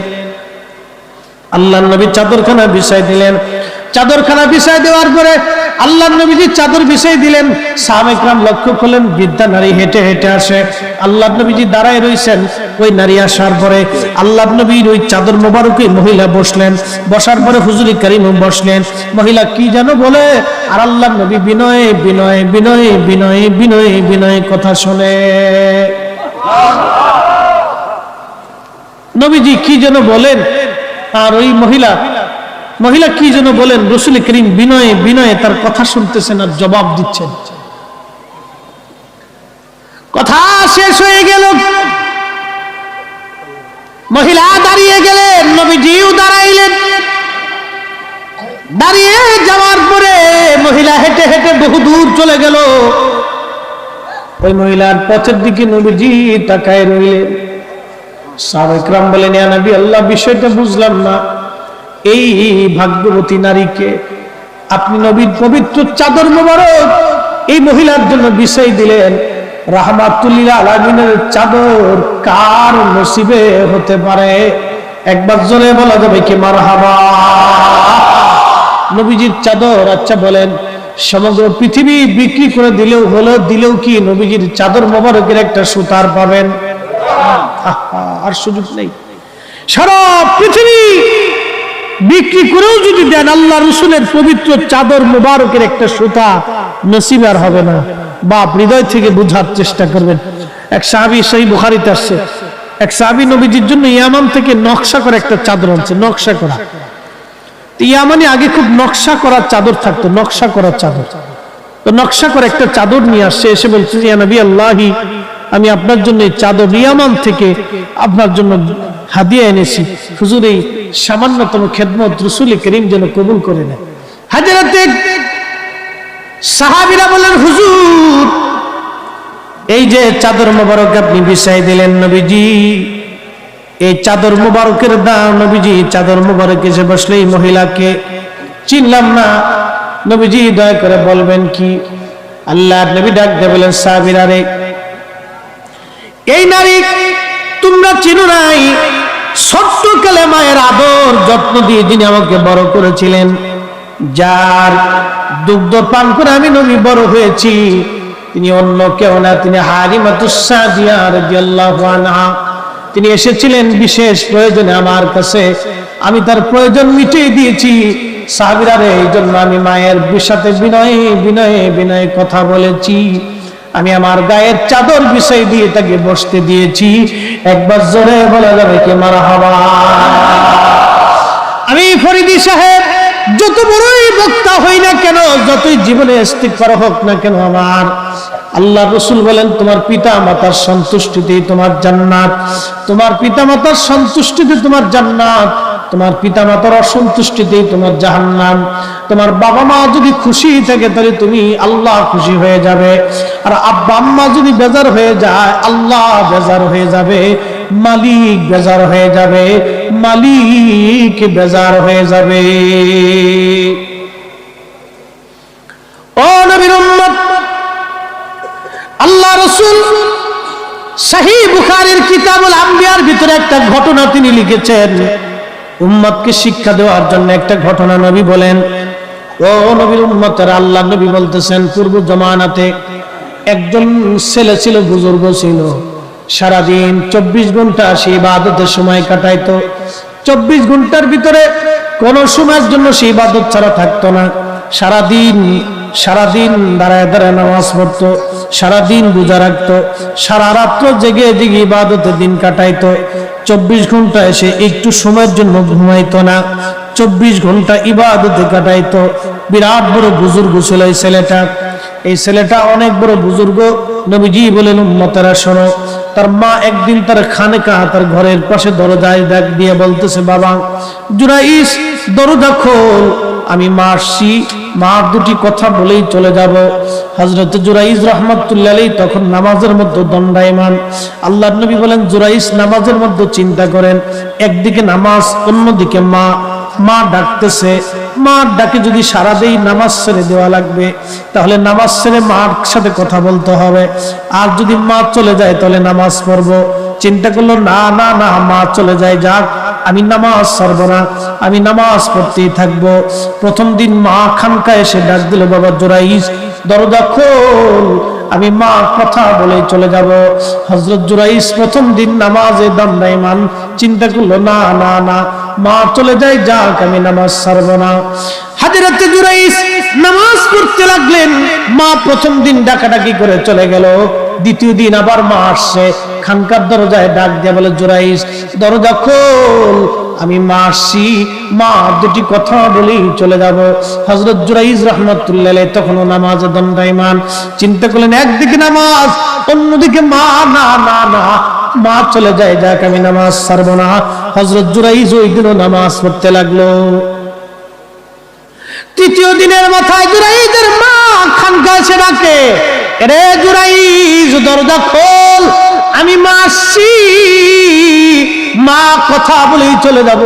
আল্লাহর নবী চাদরখানা বিছায় দিলেন। চাদরখানা বিছায় দেওয়ার পরে আল্লাহর নবীজি চাদর বিছাই দিলেন। সাহাবায়ে কেরাম লক্ষ্য করলেন বৃদ্ধা নারী হেঁটে হেঁটে আসে। আল্লাহর নবীজি দাঁড়ায় রইছেন। ওই নারী আসার পরে আল্লাহর নবীর ওই চাদর মোবারকে মহিলা বসলেন। বসার পরে হুজুরে কারীম বসলেন। মহিলা কি যেন বলে, আর আল্লাহর নবী বিনয়ে বিনয়ে বিনয়ে বিনয়ে বিনয়ে বিনয়ে কথা শুনে। নবীজি কি যেন বলেন, আর ওই মহিলা কি যেন বলেন, রাসূল করিম বিনয়ে বিনয়ে তার কথা শুনতেছেন আর জবাব দিচ্ছেন। কথা শেষ হয়ে গেল, মহিলা দাঁড়িয়ে গেলেন, নবীজিও দাঁড়াইলেন। দাঁড়িয়ে যাওয়ার পরে মহিলা হেঁটে হেঁটে বহু দূর চলে গেল। ওই মহিলার পথের দিকে নবীজি তাকায় রইলেন। সাহাবায়ে কেরাম বলেন, ইয়া নবী আল্লাহ, বিষয়টা বুঝলাম না। এই ভাগ্যবতী নারীকে আপনি নবীর পবিত্র চাদর মোবারক এই মহিলার জন্য বিছাই দিলেন। রাহমাতুল লিল আলামিনের চাদর কার নসিবে হতে পারে? একবার জোরে বলা যাবে কি মারহাবা? নবীজির চাদর। আচ্ছা বলেন, সমগ্র পৃথিবী বিক্রি করে দিলেও কি নবীজির চাদর মোবারকের একটা সুতার পাবেন? আর সুযোগ নেই। সারা পৃথিবী বিক্রি করেও যদি দেন, আল্লাহ রাসূলের পবিত্র চাদর মোবারকের একটা সুতা নসিব আর হবে না। বাপ হৃদয় থেকে বোঝার চেষ্টা করবেন। এক সাহাবী, সহিহ বুখারীতে আসছে, এক সাহাবী নবীজির জন্য ইয়ামান থেকে নকশা করা একটা চাদর আনছে। নকশা করা, ইয়ামানে আগে খুব নকশা করা চাদর থাকতো, নকশা করা চাদর। তো নকশা করে একটা চাদর নিয়ে আসছে, এসে বলছে, ইয়া নবী আল্লাহি, আমি আপনার জন্য এই চাদর ইয়ামান থেকে আপনার জন্য হাদিয়া এনেছি। হুজুর এই সামান্যতম খেদমত রাসূল করিম যেন কবুল করে নেন। হযরতে সাহাবীরা বলেন, হুজুর এই যে চাদর মোবারক আপনি বিছাই দিলেন নবীজি, এই চাদর মোবারকের দাম। নবীজি চাদর মোবারক এসে বসলে এই মহিলাকে চিনলাম না। নবীজি দয়া করে বলবেন কি? আল্লাহর নবী ডাক দিয়ে বলেন, সাহাবীরা রে, এই নারী তোমরা চিনো নাই, ছোট্ট কালে মায়ের আদর যত্ন দিয়ে যিনি আমাকে বড় করেছিলেন, যার দুগ্ধ পান করে আমি নবী বড় হয়েছি, তিনি অন্য কেউ না, তিনি হালিমাতুস সাদিয়া রাদিয়াল্লাহু আনহা। তিনি এসেছিলেন বিশেষ প্রয়োজনে আমার কাছে, আমি তার প্রয়োজন মিটিয়ে দিয়েছি। সাহাবীরা রে, এই জন্য আমি মায়ের সাথে বিনয়ে বিনয়ে বিনয়ে কথা বলেছি। আমি আমার গায়ের চাদর বিছাই দিয়ে তাকে বসতে দিয়েছি। একবার জোরে বলা যাবে কি মারহাবা? আমি ফরিদি সাহেব যত বড়ই বক্তা হই না কেন, যতই জীবনে ইস্তিগফার হোক না কেন, আমার আল্লাহ রাসূল বলেন তোমার পিতা মাতার সন্তুষ্টিতেই তোমার জান্নাত, তোমার পিতা মাতার সন্তুষ্টিতে তোমার জান্নাত, তোমার পিতা মাতার অসন্তুষ্টিতেই তোমার জাহান্নাম। তোমার বাবা মা যদি খুশি থাকে তাহলে তুমি আল্লাহ খুশি হয়ে যাবে, আর আব্বা আম্মা যদি বেজার হয়ে যায় আল্লাহ বেজার হয়ে যাবে, মালিক বেজার হয়ে যাবে, মালিক বেজার হয়ে যাবে। ও নবীর উম্মত, আল্লাহ রাসূল সহিহ বুখারীর কিতাবুল আম্বিয়ার ভিতরে একটা ঘটনা তিনি লিখেছেন, উম্মতকে শিক্ষা দেওয়ার জন্য একটা ঘটনা নবী বলেন। ও নবীর উম্মতের, আল্লাহ নবী বলতেছেন, পূর্ব জমানাতে একজন ছেলে ছিল, বুজুর্গ ছিল, সারাদিন 24 ঘন্টা সে ইবাদতের সময় কাটাইতো। 24 ঘন্টার ভিতরে কোন সময়ের জন্য সে ইবাদত ছাড়া থাকতো না। সারাদিন দাঁড়ায় দাঁড়ায় নামাজ পড়তো, সারাদিন রোজা রাখতো, সারা রাত্র জেগে জেগে ইবাদতে দিন কাটাইতো। 24 ঘন্টা এসে একটু সময়ের জন্য ঘুমাইতো না, 24 ঘন্টা ইবাদতে কাটাইতো। বিরাট বড় বুজুর্গ ছিল এই ছেলেটা। এই ছেলেটা অনেক বড় বুজুর্গ। নবীজি বলেন, উম্মতেরা শোনো, তার মা একদিন তার খানেকা, তার ঘরের পাশে দরজায় ডাক দিয়ে বলতেছে, বাবা জুরাইস দরজা খোল, আমি মা আসছি, মা দুটি কথা বলেই চলে যাব। হযরত জুরাইস রাহমাতুল্লাহ আলাইহি তখন নামাজের মধ্যে দণ্ডায়মান। আল্লাহর নবী বলেন, জুরাইস নামাজের মধ্যে চিন্তা করেন, একদিকে নামাজ, অন্যদিকে মা ডাকতেছে, মার ডাকে যদি সারা দেই নামাজ ছেড়ে দেওয়া লাগবে, তাহলে নামাজ ছেড়ে মার সাথে কথা বলতে হবে, আর যদি মা চলে যায় তাহলে নামাজ পড়বো। চিন্তা করলো, না না না, মা চলে যায় যাক, আমি নামাজ ছাড়বো না, আমি নামাজ পড়তেই থাকবো। প্রথম দিন মা খানকায় এসে ডাক দিল, বাবা জুরাইস দরজা খোল, আমি মা কথা বলে চলে যাব। হযরত জুরাইস প্রথম দিন নামাজে দণ্ডায়মান, চিন্তা করলো, না না না, মা চলে যায় যাক, আমি নামাজ ছাড়বো না। হযরত জুরাইস নামাজ পড়তে লাগলেন। মা প্রথম দিন ডাকাডাকি করে চলে গেল, দ্বিতীয় দিন আবার মা আসছে, খানকার দরজায় ডাক দিয়ে বলে, জুরাইস দরজা খোল, আমি মা আসছি, মা দুটি কথা বলেই চলে যাব। হযরত জুরাইস রাহমাতুল্লাহ আলাইহি তখনও নামাজে দণ্ডায়মান। চিন্তা করলেন, একদিকে নামাজ, অন্যদিকে মা, না না না, মা চলে যায় যাক, আমি নামাজ ছাড়বো না। হযরত জুরাইস ওই দিনও নামাজ পড়তে লাগলো। তৃতীয় দিনের মাথায় জুরাইসের মা খানকায় এসে ডাকে, রে জুরাইস দরজা খোল, আমি মা আসছি, মা কথা বলেই চলে যাব,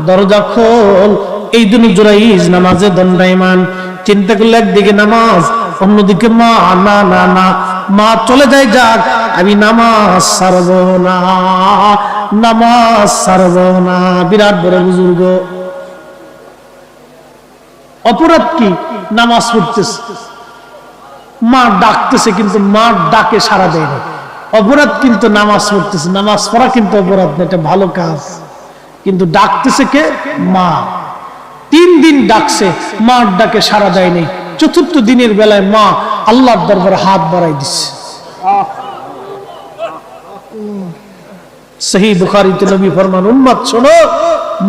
দরজা খোল। এই দিন জুরাইস নামাজে দণ্ডায়মান। চিন্তা করলে, একদিকে নামাজ, অন্যদিকে মা, না না না, মা চলে যায় যাক, আমি নামাজ ছাড়বো না, নামাজ ছাড়বো না। বিরাট বড় বুজুর্গ, অপরাধ কি? নামাজ পড়তেছে, মা ডাকতেছে কিন্তু মার ডাকে সাড়া দেয় না। অপরাধ কিন্তু নামাজ পড়তেছে, নামাজ পড়া কিন্তু অপরাধ না, এটা ভালো কাজ, কিন্তু ডাকতেছে কে? মা। 3 দিন ডাকছে, মার ডাকে সাড়া দেয় নাই। চতুর্থ দিনের বেলায় মা আল্লাহর দরবারে হাত বাড়াই দিচ্ছে। সহিহ বুখারীতে নবী ফরমান, উম্মত শোনো,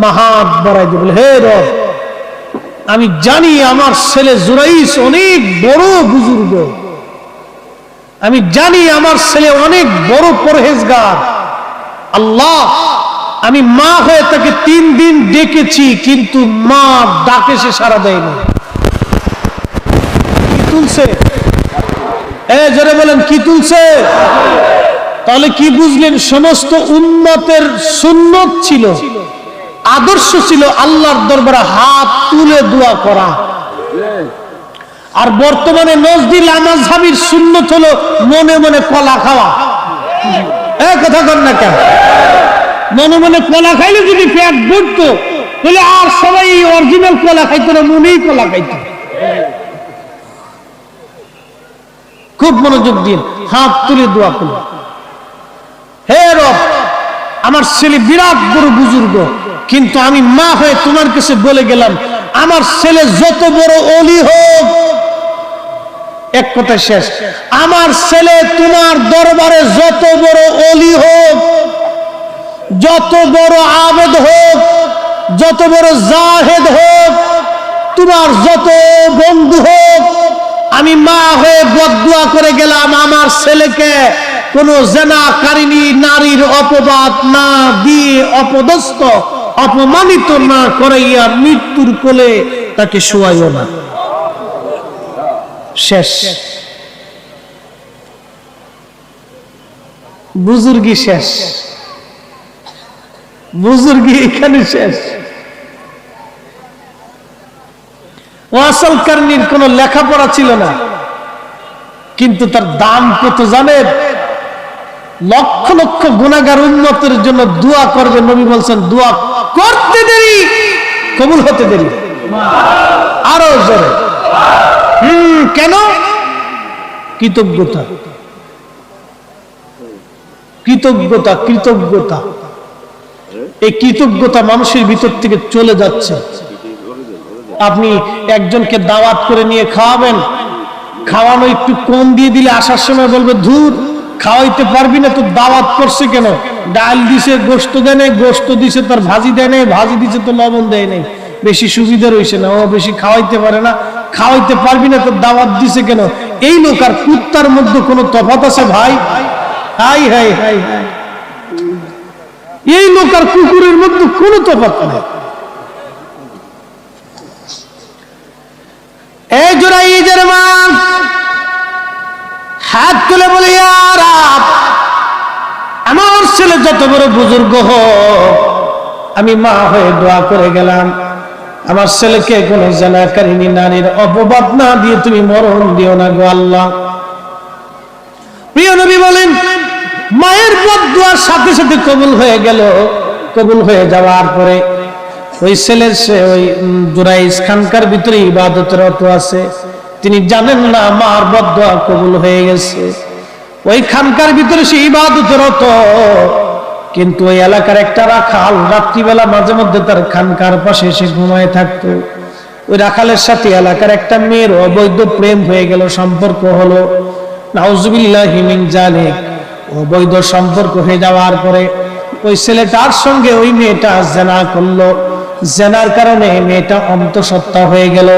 মা হাত বাড়াই দিয়ে বলে, হে রব, আমি জানি আমার ছেলে জুরাইস অনেক বড় বুজুর্গ, আমি জানি আমার ছেলে অনেক বড় পরহেজগার। আল্লাহ, আমি মা হয়ে তাকে 3 দিন ডেকেছি, কিন্তু মা ডাকে সে সাড়া দেয়নি। কি তুলছে? জোরে বলেন, কি তুলছে? তাহলে কি বুঝলেন? সমস্ত উম্মতের সুন্নত ছিল, আদর্শ ছিল আল্লাহর দরবারে হাত তুলে দোয়া করা। আর বর্তমানে নজদিল মাযহাবীর সুন্নত হলো মনে মনে কলা খাওয়া। কথা কর না কেন? মনে মনে কলা খাইলে যদি পেট ভরতো তাহলে আর সবাই অরিজিনাল কলা খাইতো না, মনেই কলা খাইতো। খুব মনোযোগ দিন, হাত তুলে দোয়া করুন, হে রব আমার ছেলে বিরাট বড় বুজুর্গ, কিন্তু আমি মা হয়ে তোমার কাছে বলে গেলাম আমার ছেলে যত বড় ওলি হোক, এক কথা শেষ, আমার ছেলে তোমার দরবারে যত বড় ওলি হোক, যত বড় আবেদ হোক, যত বড় জাহেদ হোক, তোমার যত বন্ধু হোক, আমি মা হয়ে বদদুয়া করে গেলাম আমার ছেলেকে কোন জেনাকারিনী নারীর অপবাদ না দিয়ে, অপদস্থ অপমানিত না করাইয়া মৃত্যুর কোলে তাকে শোয়াইও না। শেষ, বুজুর্গি শেষ, বুজুর্গি এখানে শেষ। ওয়াসাল কারনির কোন লেখাপড়া ছিল না, কিন্তু তার দাম কত জানেন? লক্ষ লক্ষ গুনাহগার উম্মতের জন্য দোয়া করবে। নবী বলছেন দোয়া করতে দেরি, কবুল হতে দেরি। আরো জোরে, কেন? কৃতজ্ঞতা, কৃতজ্ঞতা, কৃতজ্ঞতা। এই কৃতজ্ঞতা মানুষের ভিতর থেকে চলে যাচ্ছে। আপনি একজনকে দাওয়াত করে নিয়ে খাওয়াবেন, খাওয়ানো একটু কম দিয়ে দিলে আসার সময় বলবে ধুর খাওয়াইতে পারবি না, তো দাওয়াত করছে কেন? ডাল দিছে, গোস্ত দেয় নাই, গোস্ত দিছে তার ভাজি দেয় নাই, ভাজি দিছে তো লবণ দেয় নাই, বেশি সুবিধা রয়েছে না, ও বেশি খাওয়াইতে পারে না, খাওয়াইতে পারবি না তো দাওয়াত দিছে কেন? এই লোক আর কুত্তার মধ্যে কোনো তফাৎ আছে ভাই? হাই হাই হাই হাই, এই লোক আর কুকুরের মধ্যে কোনো তফাৎ নেই। এই জুরাইজের মা হাত তুলে বলি আর আমার ছেলে যত বড় বুজুর্গ হোক, আমি মা হয়ে দোয়া করে গেলাম আমার ছেলেকে কোন জেনাকারিনী নারীর অপবাদ না দিয়ে তুমি মরণ দিও না গো আল্লাহ। প্রিয় নবী বলেন মায়ের বদদুয়ার সাথে সাথে কবুল হয়ে গেল। কবুল হয়ে যাওয়ার পরে ওই ছেলের সে ওই জুরাইজ খানকার ভিতরে ইবাদতরত আছে, তিনি জানেন না মার বদদুয়া কবুল হয়ে গেছে। ওই খানকার ভিতরে সে ইবাদতরত, কিন্তু ওই এলাকার একটা রাখাল রাত্রিবেলা মাঝে মধ্যে তার খানকার পাশে এসে ঘুমায় থাকতো। ওই রাখালের সাথে এলাকার একটা মেয়ের অবৈধ প্রেম হয়ে গেল, সম্পর্ক হলো। নাউজুবিল্লাহি মিন যালিক। অবৈধ সম্পর্ক হয়ে যাওয়ার পরে ওই ছেলেটার সঙ্গে ওই মেয়েটা জেনা করলো। জেনার কারণে মেয়েটা অন্তঃসত্ত্বা হয়ে গেল।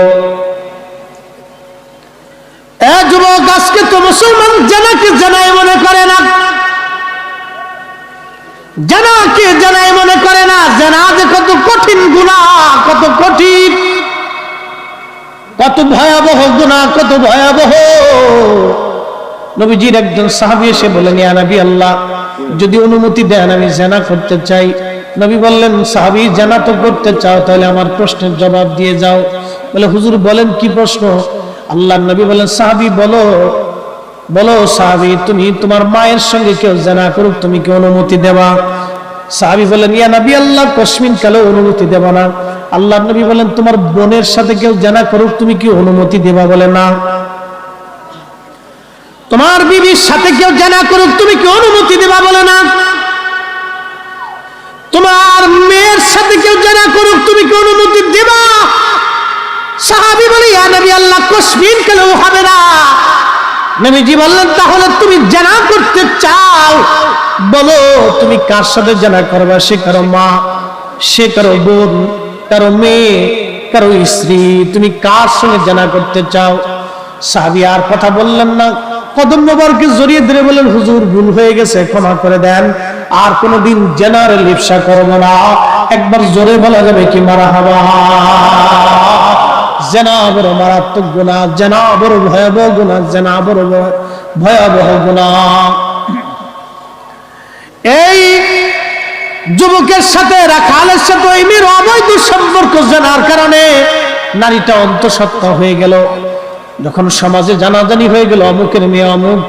যুবক, আজকে তো মুসলমান জেনাকে জেনাই মনে করে না, জেনাকে জেনাই মনে করে না। জেনা যে কত কঠিন গুনাহ, কত কঠিন, কত ভয়াবহ গুনাহ, কত ভয়াবহ। নবীজির একজন সাহাবী এসে বলেন ইয়া নবী আল্লাহ, যদি অনুমতি দেন আমি জেনা করতে চাই। নবী বললেন সাহাবী জেনা তো করতে চাও, তাহলে আমার প্রশ্নের জবাব দিয়ে যাও। বলে হুজুর বলেন কি প্রশ্ন? আল্লাহর নবী বলেন সাহাবী বলো, বলো সাহাবী তুমি তোমার মায়ের সঙ্গে কেউ জেনা করুক তুমি কি অনুমতি দেবা? সাহাবী বলেন ইয়া নবী আল্লাহ কসমিন কালো অনুমতি দেব না। আল্লাহর নবী বলেন তোমার বোনের সাথে কেউ জেনা করুক তুমি কি অনুমতি দেবা? বলে না। তোমার বিবির সাথে কেউ জেনা করুক তুমি কি অনুমতি দেবা? বলে না। তোমার মেয়ের সাথে কেউ জেনা করুক তুমি কি অনুমতি দেবা? সাহাবী বলে ইয়া নবী আল্লাহ কসমিন কালো হবে না। নবীজি বললেন তাহলে তুমি জেনা করতে চাও, বলো তুমি কার সাথে জেনা করবা? সে কারো মা, সে কারো বোন, কারো মেয়ে, কারো স্ত্রী, তুমি কার সঙ্গে জেনা করতে চাও? সাহাবী আর কথা বললেন না, কদম মোবারকে জড়িয়ে ধরে বলেন হুজুর ভুল হয়ে গেছে, ক্ষমা করে দেন, আর কোনোদিন জেনার লিপ্সা করব না। একবার জোরে বলা যাবে কি মারহাবা? জেনা বড় মারাত্মক গুনাহ, জেনা বড় ভয়াবহ গুনাহ, জেনা বড় ভয়াবহ গুনাহ। এই যুবকের সাথে রাখালের সাথে ওই মেয়ের অবৈধ সম্পর্ক জেনার কারণে নারীটা অন্তঃসত্ত্বা হয়ে গেল। যখন সমাজে জানাজানি হয়ে গেল অমুকের মেয়ে অমুক,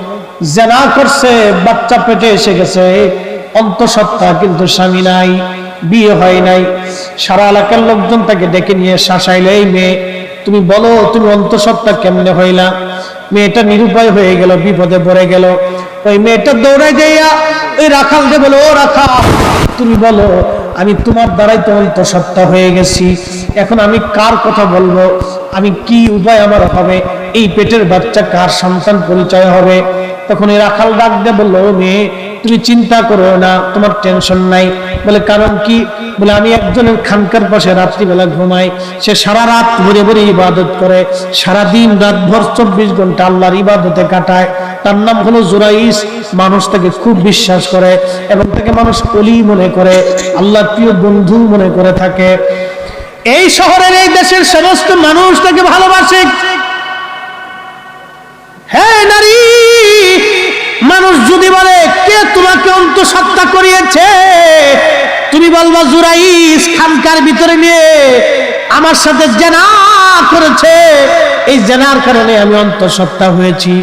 জেনা করছে, বাচ্চা পেটে এসে গেছে, অন্তঃসত্ত্বা কিন্তু স্বামী নাই, বিয়ে হয় নাই। সারা এলাকার লোকজন তাকে ডেকে নিয়ে শাসাইলো, এই মেয়ে তুমি বলো তুমি অন্তঃসত্ত্বা কেমনে হইলা? মেয়েটা নিরুপায় হয়ে গেল, বিপদে পড়ে গেল। ওই মেয়েটা দৌড়ায় যাইয়া ওই রাখালকে বলো, ও রাখাল তুমি বলো আমি তোমার দ্বারাই তো অন্তঃসত্ত্বা হয়ে গেছি, এখন আমি কার কথা বলবো? আমি কি উপায় আমার হবে? এই পেটের বাচ্চা কার সন্তান পরিচয় হবে? তখন এই রাখাল ডাক দিয়ে বললো, মেয়ে তুমি চিন্তা করো না, তোমার টেনশন নাই। বলে কারণ কি? বলে আমি একজনের খানকার পাশে রাত্রিবেলা ঘুমাই, সে সারা রাত ভরে ভরে ইবাদত করে, সারাদিন রাত ভর 24 ঘন্টা আল্লাহর ইবাদতে কাটায়। তার নাম হলো জুরাইস। মানুষ তাকে খুব বিশ্বাস করে এবং তাকে মানুষ ওলি মনে করে, আল্লাহর প্রিয় বন্ধু মনে করে থাকে। এই শহরের এই দেশের সমস্ত মানুষ তাকে ভালোবাসে। হ্যাঁ নারী, মানুষ যদি বলে কে তোমাকে অন্তঃসত্ত্বা করিয়েছে, তুমি বলবা জুরাইস খানকার ভিতরে নিয়ে আমার সাথে জেনা করেছে, এই জেনার কারণে আমি অন্তঃসত্ত্বা হয়েছি।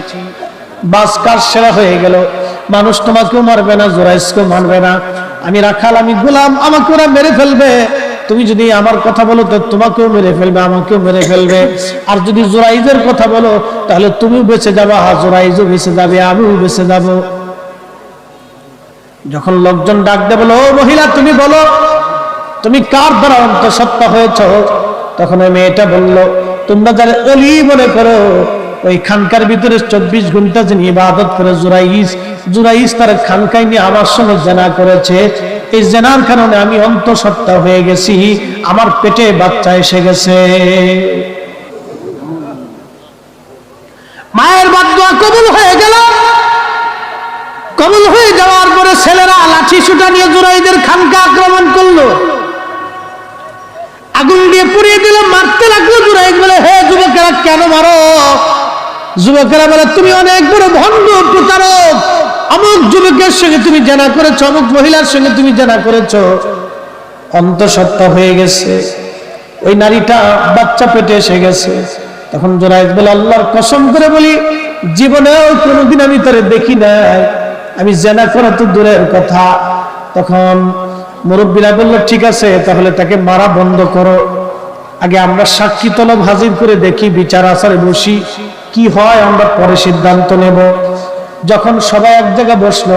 বাস কাজ সেরা হয়ে গেল। মানুষ তোমাকেও মারবে না, জুরাইসকেও মারবে না। আমি রাখাল, আমি গোলাম, আমাকে ওরা মেরে ফেলবে। তুমি যদি আমার কথা বলো তো তোমাকেও মেরে ফেলবে, আমাকেও মেরে ফেলবে। আর যদি জুরাইজের কথা বলো তাহলে তুমিও বেঁচে যাবা, জুরাইজও বেঁচে যাবে, আমিও বেঁচে যাব। যখন লোকজন ডাক দেবে, বলো ও মহিলা তুমি বলো তুমি কার দ্বারা অন্তঃসত্ত্বা হয়েছ? তখন ওই মেয়েটা বলল, তোমরা যারা ওলি মনে করো, ওই খানকার ভিতরে 24 ঘন্টা যিনি ইবাদত করে জুরাইস, জুরাইস তার খানকায় নিয়ে আমার সঙ্গে জেনা করেছে। এই জেনার কারণে আমি অন্তঃসত্ত্বা হয়ে গেছি, আমার পেটে বাচ্চা এসে গেছে। মায়ের বাদদুয়া কবুল হয়ে গেল। কবুল হয়ে যাওয়ার পরে ছেলেরা লাঠি সুটা নিয়ে জুরাইদের খানকা আক্রমণ করলো, আগুন দিয়ে পুড়িয়ে দিল, মারতে লাগলো। জুরাইদ বলে, হে যুবকেরা কেন মারো? যুবকেরা বলে, তুমি অনেক বড় ভণ্ড প্রতারক, অমুক যুবকের সঙ্গে তুমি জেনা করেছো, অমুক মহিলার সঙ্গে তুমি জেনা করেছো, অন্তঃসত্ত্বা হয়ে গেছে, ওই নারীটা বাচ্চা পেটে এসে গেছে। তখন জুরাইদ বলে, আল্লাহর কসম করে বলি জীবনেও কোনোদিন আমি তারে দেখি নাই, আমি জেনা করা তো দূরের কথা। তখন মুরব্বীরা বলল, ঠিক আছে তাহলে তাকে মারা বন্ধ করো, আগে আমরা সাক্ষী তলব হাজির করে দেখি, বিচার আচারে বসি, কি হয় আমরা পরে সিদ্ধান্ত নেব। যখন সবাই এক জায়গায় বসলো,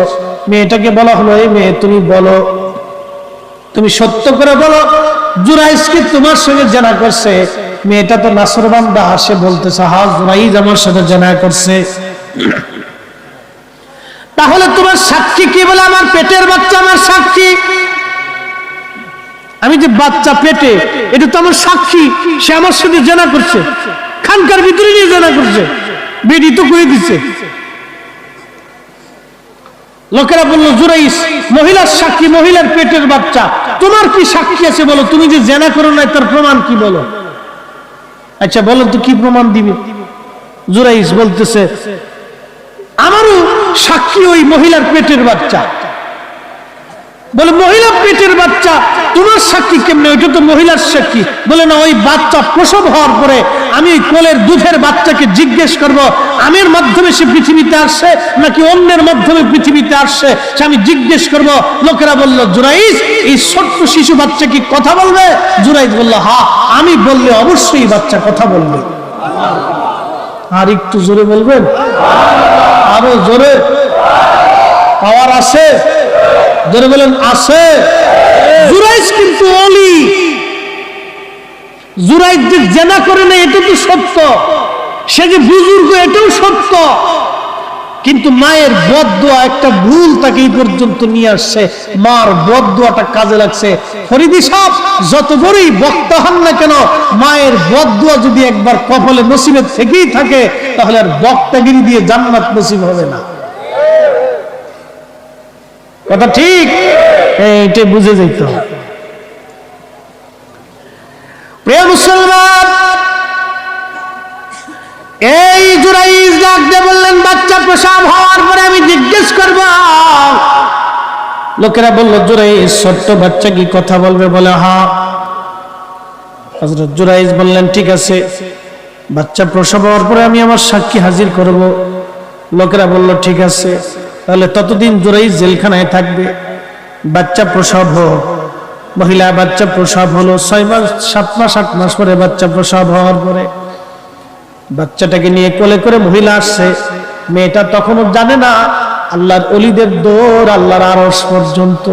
মেয়েটাকে বলা হলো, এই মেয়ে তুমি বলো, তুমি সত্য করে বলো জুরাইস কি তোমার সঙ্গে জেনা করছে? মেয়েটা তো নাসরবান্দা, সে বলতেছে, হ্যাঁ জুরাইস আমার সাথে জেনা করছে। তাহলে তোমার সাক্ষী কি? বলে আমার পেটের বাচ্চা আমার সাক্ষী, আমি যে বাচ্চা পেটে, এটা তো আমার সাক্ষী, সে আমার সাথে জেনা করছে, খানকার ভিতরে নিয়ে জেনা করছে, বেডি তো করে দিচ্ছে। লোকেরা বললো, জুরাইস মহিলার সাক্ষী, মহিলার পেটের বাচ্চা, তোমার কি সাক্ষী আছে বলো? তুমি যে জেনা করো নাই তার প্রমাণ কি বলো? আচ্ছা বলো তো কি প্রমাণ দিবে? জুরাইস বলতেছে, আমারও সাক্ষী ওই মহিলার পেটের বাচ্চা। বলে মহিলা পেটের বাচ্চা, তোমার সাক্ষী কেমনে? ওইটা তো মহিলার সাক্ষী। বলে না, ওই বাচ্চা প্রসব হওয়ার পরে আমি ওই কোলের দুধের বাচ্চাকে জিজ্ঞেস করব আমের মাধ্যমে সে পৃথিবীতে আসছে নাকি অন্যের মাধ্যমে পৃথিবীতে আসছে, সে আমি জিজ্ঞেস করব। লোকেরা বলল, জুরাইস এই ছোট্ট শিশু বাচ্চা কি কথা বলবে? জুরাইস বলল, হ্যাঁ আমি বললে অবশ্যই বাচ্চা কথা বলবে। আর একটু জোরে বলবেন, আরো জোরে, পাওয়ার আছে? জোরে বলেন, আছে। জুরাইস কিন্তু ওলি, জুরাইস যে জেনা করে না এটা তো সত্য, সে যে বুজুর্গ এটাও সত্য, কিন্তু মায়ের বদদুয়া একটা ভুল তাকে এই পর্যন্ত নিয়ে আসছে, মার বদদুয়াটা কাজে লাগছে। ফরিদি সাহেব যত বড়ই বক্তা হন না কেন, মায়ের বদদুয়া যদি একবার কপালে নসিবে থেকেই থাকে তাহলে আর বক্তাগিরি দিয়ে জান্নাত নসিব হবে না। কথা ঠিক? এইটা বুঝে যেত। প্রিয় মুসলমান, এই জুরাইস ডাক দিয়ে বললেন, বাচ্চা প্রসব হওয়ার পরে আমি জিজ্ঞেস করব। লোকেরা বলল, জুরাইস ছোট্ট বাচ্চা কি কথা বলবে? বলে হ্যাঁ। হযরত জুরাইস বললেন, ঠিক আছে, বাচ্চা প্রসব হওয়ার পরে আমি আমার সাক্ষী হাজির করব। লোকেরা বলল ঠিক আছে, তাহলে ততদিন জোরেই জেলখানায় থাকবে, বাচ্চা প্রসব হোক। মহিলা বাচ্চা প্রসব হলো, 6 মাস 7 মাস 8 মাস পরে বাচ্চা প্রসব হওয়ার পরে বাচ্চাটাকে নিয়ে কোলে করে মহিলা আসছে। মেয়েটা তখনও জানে না আল্লাহর ওলিদের দৌড় আল্লাহর আরশ পর্যন্ত,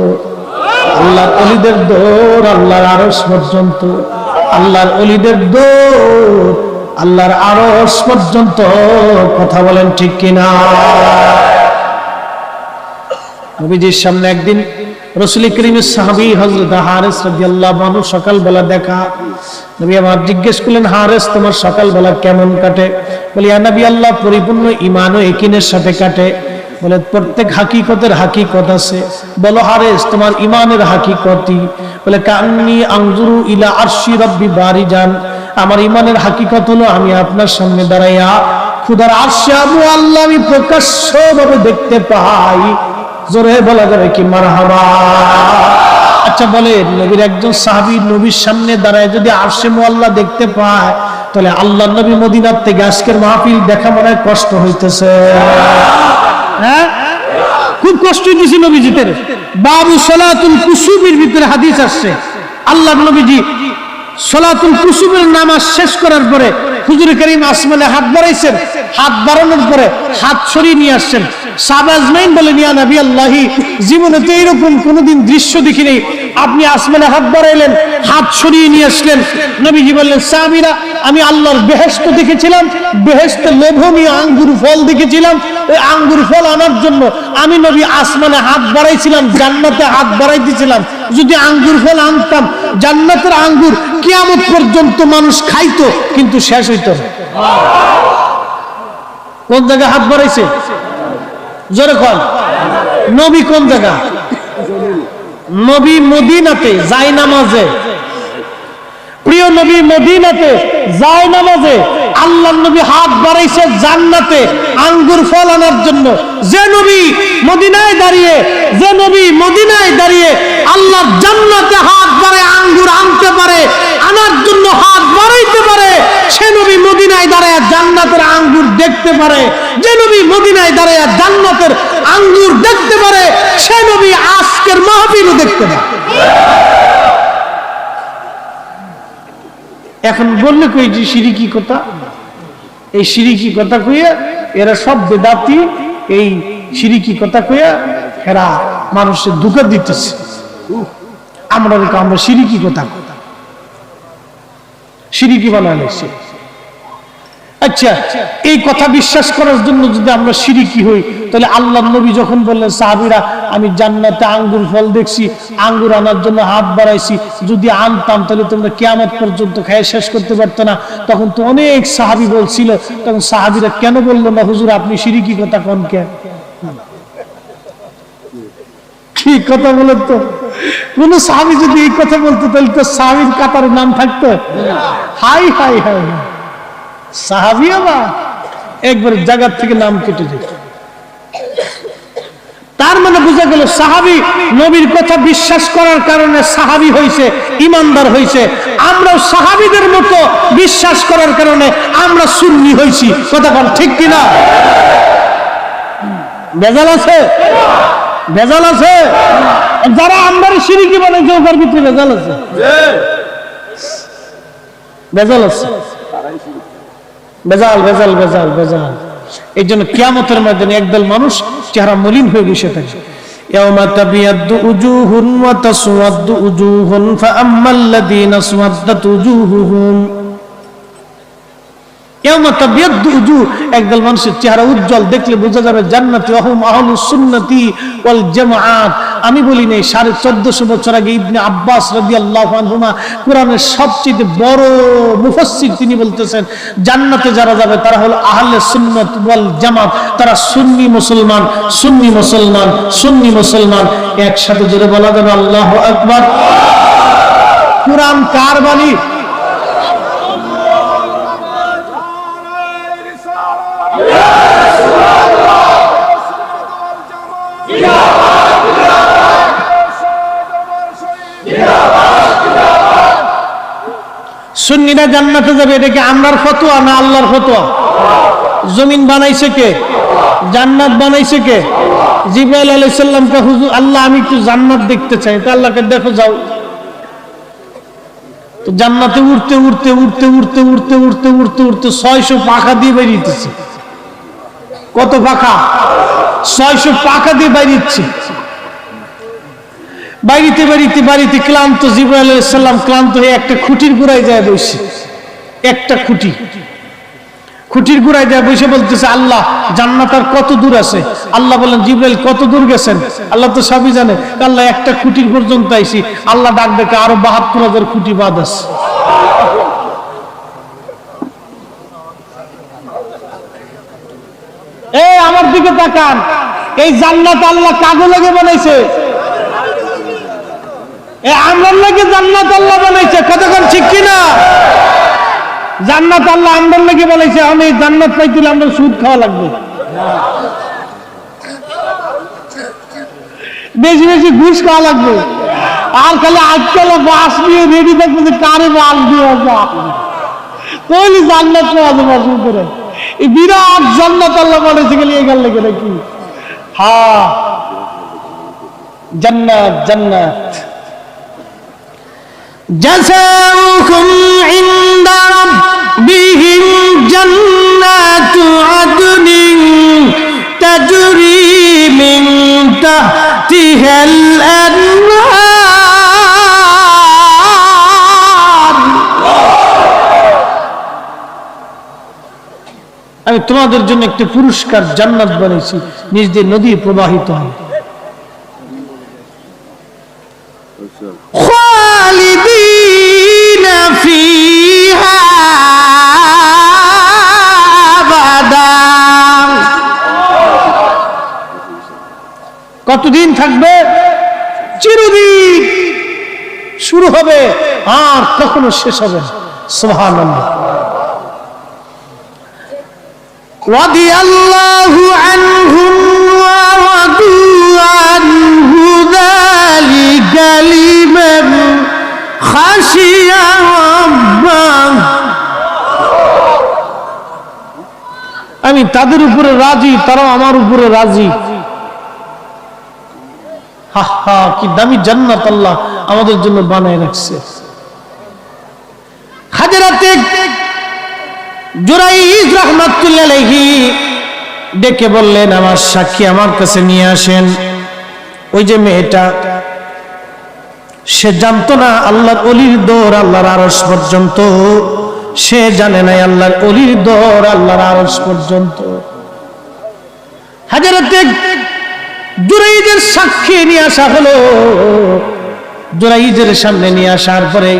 আল্লাহর ওলিদের দৌড় আল্লাহর আরশ পর্যন্ত, আল্লাহর ওলিদের দৌড় আল্লাহর আরশ পর্যন্ত। কথা বলেন ঠিক কিনা? নবীজির সামনে একদিন রাসূল করিমের সাহাবী হযরত হারেস রাদিয়াল্লাহু আনহু সকালবেলা দেখা। নবী আমার জিজ্ঞেস করলেন, হারেস তোমার সকালবেলা কেমন কাটে? বলি, ইয়া নবী আল্লাহ, পরিপূর্ণ ঈমান ও ইয়াকিনের সাথে কাটে। বলে, প্রত্যেক হাকিকতের হাকিকত আছে। বলো হারেস, তোমার ঈমানের হাকিকতই? বলে, কান্নি আনজুরু ইলা আরশি রাব্বি বারিজান, আমার ঈমানের হাকিকত হলো আমি আপনার সামনে দাঁড়াইয়া খোদার আরশে আবু আল্লাহ আমি প্রকাশ্যভাবে দেখতে পাই। জোরে বলা যাবে কি মারহাবা? আচ্ছা বলে, নবীর একজন সাহাবী নবীর সামনে দাঁড়ায় যদি আরশে মুআল্লা দেখতে পায়, তাহলে আল্লাহর নবী মদিনার থেকে আজকের মাহফিল দেখা মনে হয় কষ্ট হইতেছে। হ্যাঁ, খুব কষ্ট হইতেছে নবীজিদের। বাবু সালাতুল কুসুফের ভিতরে হাদিস আসছে, আল্লাহর নবীজি সালাতুল কুসুফের নামাজ শেষ করার পরে হুজুর করিম আসমানে হাত বাড়াইছেন, হাত বাড়ানোর পরে হাত সরিয়ে নিয়ে আসছেন। সাহাবা আজমাইন বলেন, ইয়া নবী আল্লাহি, জীবনে তো এরকম কোনোদিন দৃশ্য দেখি নাই, আপনি আসমানে হাত বাড়াইলেন, হাত সরিয়ে নিয়ে আসলেন। নবীজি বললেন, সাহাবীরা, আমি আল্লাহর বেহেশত দেখেছিলাম, বেহেশতে লোভনীয় আঙ্গুর ফল দেখেছিলাম, ওই আঙ্গুর ফল আনার জন্য আমি নবী আসমানে হাত বাড়াইছিলাম, জান্নাতে হাত বাড়াইতেছিলাম। যদি আঙ্গুর ফল আনতাম, জান্নাতের আঙ্গুর কিয়ামত পর্যন্ত মানুষ খাইতো, কিন্তু শেষ হইতো না। কোন জায়গায় হাত বাড়াইছে? জোরে কোন নবী? কোন জায়গা? নবী মদিনাতে যায় নামাজে, প্রিয় নবী মদিনাতে যায় নামাজে, আল্লাহর নবী হাত বাড়াইছে জান্নাতে আঙ্গুর ফল আনার জন্য। যে নবী মদিনায় দাঁড়িয়ে, যে নবী মদিনায় দাঁড়িয়ে আল্লাহর জান্নাতে হাত বাড়ায় আঙ্গুর আনতে পারে, আনার জন্য হাত বাড়াইতে পারে, সে নবী মদিনায় দাঁড়ায় জান্নাতের আঙ্গুর দেখতে পারে। যে নবী মদিনায় দাঁড়ায় জান্নাতের আঙ্গুর দেখতে পারে, সে নবী আজকের মাহফিলও দেখতে পারে। এখন বললে কই যে শিরিকি কথা, এই শিরিকি কথা কইয়া এরা সব বেদাতি, এই শিরিকি কথা কইয়া এরা মানুষের ধোঁকা দিতেছে। আমরা শিরিকি কথা শিরিকি বানাইছে। আচ্ছা, এই কথা বিশ্বাস করার জন্য যদি আমরা শিরিকি হই, তাহলে আল্লাহর নবী যখন বললেন, সাহাবীরা, আমি জান্নাতে আঙ্গুর ফল দেখছি, আঙ্গুর আনার জন্য হাত বাড়াইছি, যদি আনতাম তাহলে তোমরা কিয়ামত পর্যন্ত খায় শেষ করতে পারতো না। তখন তো অনেক সাহাবী বলছিল, তখন সাহাবীরা কেন বললো না, হুজুর আপনি শিরিকি কথা কোন কেন? কি কথা বলেন তো? কোন সাহাবী যদি এই কথা বলতো, তাহলে তো সাহাবীর কাতারে নাম থাকতো। হাই হাই হাই, সাহাবী আবার একবার জায়গা থেকে নাম কেটে যেত। তার মানে বোঝা গেল সাহাবী নবীর কথা বিশ্বাস করার কারণে সাহাবী হইছে, ইমানদার হইছে। আমরাও সাহাবীদের মতো বিশ্বাস করার কারণে আমরা সুন্নি হইছি। কথা বল ঠিক কিনা? ভেজাল আছে? ভেজাল আছে? যারা আমরা শিরিকি বানাইছে ওর ভিতরে ভেজাল আছে, ভেজাল আছে, বেজাল বেজাল বেজাল বেজাল। এই জন্য কিয়ামতের ময়দানে একদল মানুষ চেহারা মলিন হয়ে বসে থাকে। ইয়াউমা তাবিয়াদ্দু উজুহুন ওয়া তাসওয়াদ্দু উজুহুন ফাআম্মাল্লাযীনা আসওয়াদ্দাত উজুহুহুম, ইয়াউমা তাবিয়াদ্দু উজুহ, একদল মানুষের চেহারা উজ্জ্বল, দেখলে বোঝা যাবে জান্নাতি, ওয়াহুম আহলুস সুন্নতি ওয়াল জামাআত। আমি বলি নাই 1450 বছর আগে ইবনে আব্বাস রাদিয়াল্লাহু আনহুমা, কোরআনের সবচেয়ে বড় মুফাসসির, তিনি বলতেছেন জান্নাতে যারা যাবে তারা হলো আহলে সুন্নাত ওয়াল জামাত, তারা সুন্নি মুসলমান, সুন্নি মুসলমান, সুন্নি মুসলমান। একসাথে জোরে বলা যাবে আল্লাহু আকবার। কোরআন কার বাণী? সুন্নিরা জান্নাতে যাবে, এটা কি আমরার ফতোয়া না আল্লাহর ফতোয়া? জমিন বানাইছে কে? জান্নাত বানাইছে কে? জিবরাইল আলাইহিস সালামকে হুজুর আল্লাহ আমি একটু জান্নাত দেখতে চাই। তা আল্লাহকে দেখো যাও। তো জান্নাতে উড়তে উড়তে উড়তে উড়তে উড়তে উড়তে উড়তে উড়তে 600 পাখা দিয়ে বেরিয়েছে। কত পাখা? 600 পাখা দিয়ে বেরিয়েছে। বাড়িতে বাড়িতে বাড়িতে ক্লান্ত জিবরাইল আলাইহিস সালাম ক্লান্ত হয়ে একটা খুঁটির গোড়ায় যায় বসে। একটা খুঁটির গোড়ায় যায় বসে বলতেছে আল্লাহ জান্নাত আর কত দূর আছে? আল্লাহ বলেন জিবরাইল কত দূর গেছেন? আল্লাহ তো সবই জানে। আল্লাহ একটা খুঁটির পর্যন্ত আইছি। আল্লাহ ডাক দেখে আরো ৭২,০০০ খুঁটি বাদ আছে। আমার দিকে তাকান, এই জান্নাত আল্লাহ কাগজ লাগে বানাইছে? আমরা লাগে জান্নাত আল্লাহ বানাইছে। কতক্ষণ ঠিক কিনা? জান্নাত আল্লাহ আমরার লাগে বানাইছে। আমি জান্নাত পাইতে আমরা সুদ খাওয়া লাগবে, বেশি বেশি ঘুষ খাওয়া লাগবে, আর খালি আজকাল বাস নিয়ে রেডি থাকবে যে কারে বাস দিয়ে আসা তাহলে জান্নাত পাওয়া যাবে। শুরু করে এই বিরাট জান্নাত আল্লাহ বানাইছে গেলে এগার লেগে নাকি? হ্যাঁ জান্নাত জান্নাত। জাযাউহুম ইনদা রাব্বিহিম জান্নাতু আদনিন তাজরি মিন তাহতিহাল আনহার। আমি তোমাদের জন্য একটি পুরস্কার জান্নাত বানিয়েছি, নিজ দিয়ে নদী প্রবাহিত হয়। খালিদিনা ফিহা আবাদা। কতদিন থাকবে? চিরদিন। শুরু হবে আর কখনো শেষ হবে না। সুবহানাল্লাহ। রাদিয়াল্লাহু আনহুম ওয়া রাদু আনহু যালিকা লিমান খাশিয়া রাব্বাহ। আমি তাদের উপরে রাজি, তারাও আমার উপরে রাজি। হা হা, কি দামি জান্নাত আল্লাহ আমাদের জন্য বানায় রাখছে। হাজরাতে জুরাইজ রাহমাতুল্লাহ আলাইহি ডেকে বললেন আমার সাক্ষী আমার কাছে নিয়ে আসেন। ওই যে মেয়েটা, সে জানতো না আল্লাহর ওলির দৌড় আল্লাহর আরশ পর্যন্ত। সে জানে না আল্লাহর ওলির দৌড় আল্লাহর আরশ পর্যন্ত। হাজরাতে জুরাইজের সাক্ষী নিয়ে আসা হলো। জুরাইজের সামনে নিয়ে আসার পরে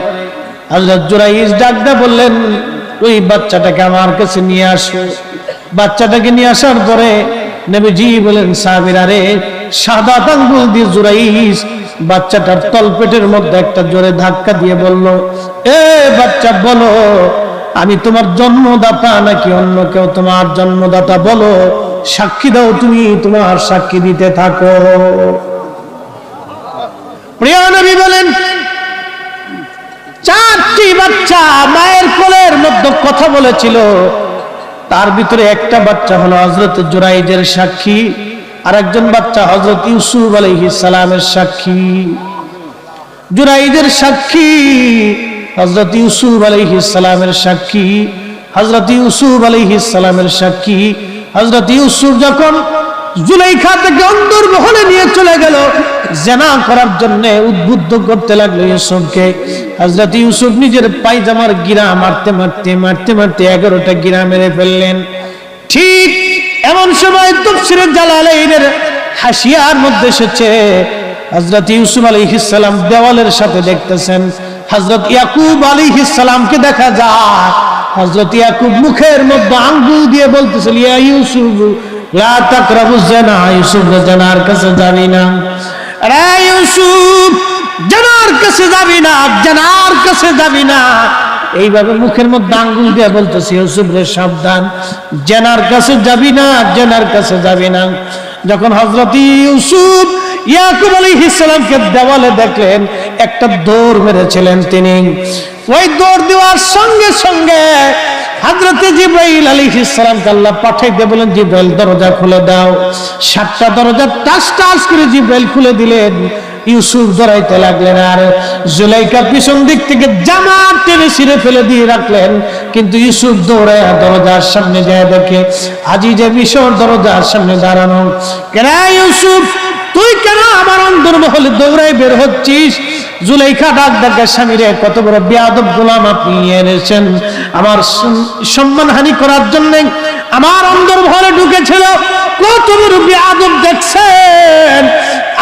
হযরত জুরাইজ ডাকদা বললেন ওই বাচ্চাটাকে আমার কাছে নিয়ে আসো। বাচ্চাটাকে নিয়ে আসার পরে নবীজি বলেন সাহাবীরা রে, সাদা আঙ্গুল দিয়ে জুরাইজ বাচ্চাটার তলপেটের মধ্যে একটা জোরে ধাক্কা দিয়ে বলল, এ বাচ্চা বলো আমি তোমার জন্মদাতা নাকি অন্য কেউ তোমার জন্মদাতা? বলো, সাক্ষী দাও, তুমি তোমার সাক্ষী দিতে থাকো। প্রিয় নবী বলেন 4টি বাচ্চা মায়ের কোলের মধ্যে কথা বলেছিল, তার ভিতরে একটা বাচ্চা হলো হযরত জুরাইজের সাক্ষী, আর একজন বাচ্চা হযরত ইউসুফ আলাইহিস সালামের সাক্ষী। জুরাইজের সাক্ষী হযরত ইউসুফ আলাইহিস সালামের সাক্ষী, হযরত ইউসুফ আলাইহিস সালামের সাক্ষী। হযরত ইউসুফ যখন জুলাইখা থেকে অন্তর্মহলে নিয়ে চলে গেল জিনা করার জন্য, উদ্বুদ্ধ করতে লাগলো ইউসুফকে। হযরত ইউসুফ নিজের পায়জামার গিরা মারতে মারতে মারতে মারতে 11টা গিরা মেরে ফেললেন। ঠিক এমন সময় তাফসীরে জালালাইনের হাসিয়ার মধ্যে এসেছে হযরত ইউসুফ আলাইহিস সালাম দেওয়ালের সাথে দেখতেছেন হযরত ইয়াকুব আলাইহিস সালামকে দেখা যায়। হযরত ইয়াকুব মুখের মধ্যে আঙ্গুল দিয়ে বলতেছিল, ইয়া ইউসুফ লা তাকরাবুজ জিনা, ইউসুফ জিনার কাছে যাবি না। আরে ইউসুফ জিনার কাছে যাবি না, জিনার কাছে যাবি না। এইভাবে মুখের মধ্যে আঙ্গুল দিয়ে বলতেছে ইউসুফ রে সাবধান, জিনার কাছে যাবি না, জিনার কাছে যাবি না। যখন হযরত ইউসুফ ইয়াকুব আলাইহিস সালামকে দেওয়ালে দেখলেন, একটা দৌড় মেরেছিলেন তিনি। ওই দৌড় দেওয়ার সঙ্গে সঙ্গে হযরতে জিবরাইল আলাইহিস সালামকে আল্লাহ পাঠিয়ে দিয়ে বলেন, জিবরাইল দরজা খুলে দাও। 7টা দরজা টাস টাস করে জিবরাইল খুলে দিলেন। ইউসুফ দৌড়াইতে লাগলেন, আর জুলাইখা পিছন দিক থেকে জামা টেনে ছিঁড়ে ফেলে দিয়ে রাখলেন। কিন্তু ইউসুফ দৌড়ে দরজার সামনে যায়, দেখে আজিজে মিশর দরজার সামনে দাঁড়ানো। কেন ইউসুফ, তুই কেন আমার অন্দরমহলে দৌড়াই বের হচ্ছিস? জুলাইখা ডাক ডাকে, স্বামীরে কত বড় বেয়াদব গোলাম আপনি এনেছেন, আমার সম্মানহানি করার জন্য আমার অন্দরমহলে ঢুকেছিল। কত বড় বেয়াদব দেখছেন।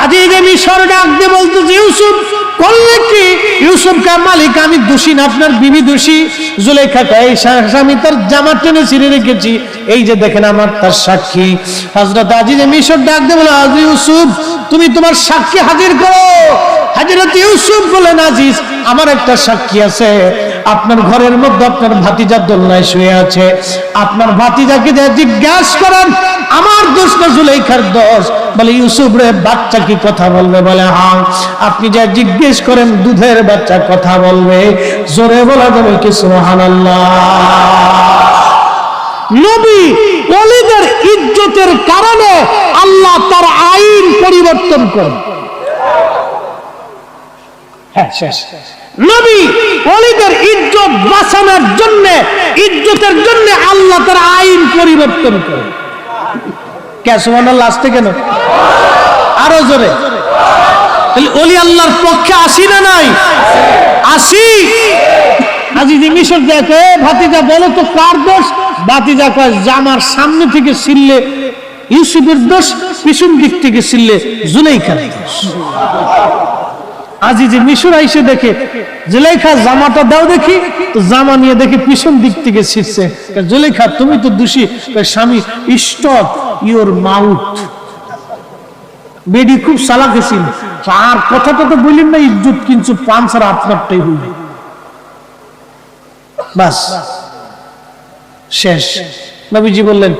আজিজে মিশর ডাক দিয়ে বলতেছে, ইউসুফ করলে কি? ইউসুফ কা মালিক আমি দোষী না, আপনার বিবি দোষী। জুলাইখা কয়, স্বামী তার জামা টেনে ছিঁড়ে রেখেছি, এই যে দেখেন আমার তার সাক্ষী। হযরত আজিজে মিশর ডাক দিয়ে বলে, আজ ইউসুফ তুমি তোমার সাক্ষী হাজির করো। হযরত ইউসুফ বলেন, আজিজ আমার একটা সাক্ষী আছে। আপনার ঘরের মধ্যে আপনার ভাতিজা দোলনায় শুয়ে আছে, আপনার ভাতিজাকে জিজ্ঞাসা করেন আমার দোষ না জুলাইখার দোষ। বলে, ইউসুফ রে বাচ্চা কি কথা বলবে? বলে, হ্যাঁ। আপনি যা জিজ্ঞেস করেন দুধের বাচ্চা কথা বলবে। জোরে বলা যাবে কি সুবহানাল্লাহ। নবী ওলিদের ইজ্জতের কারণে আল্লাহ তার আইন পরিবর্তন করেন। হ্যাঁ, শেষ। নবী ওলিদের ইজ্জত বাঁচানোর জন্য, ইজ্জতের জন্য আল্লাহ তার আইন পরিবর্তন করেন। কে সুবহানাল্লাহ আসতে কেন? আরো জোরে। ওলি আল্লাহর পক্ষে আসি না নাই? আসি। আজিজে মিশর দেখে, ভাতিজা বলো তো কার দোষ? ভাতিজা কয়, জামার সামনে থেকে ছিললে ইউসুফের দোষ, পিছন দিক থেকে ছিললে জুলাইখার দোষ। আজিজে মিশর আইসে দেখে, জুলাইখা জামাটা দাও দেখি। তো জামা নিয়ে দেখে পিছন দিক থেকে ছিঁড়ছে। জুলাইখা তুমি তো দোষী। স্বামী, স্টপ ইওর মাউথ। বেডি খুব চালাক ছিল, আর কথাটা তো বললেন না, ইজ্জত কিন্তু পাঁচর আপনারটাই হইল। বাস শেষ। নবীজি বললেন,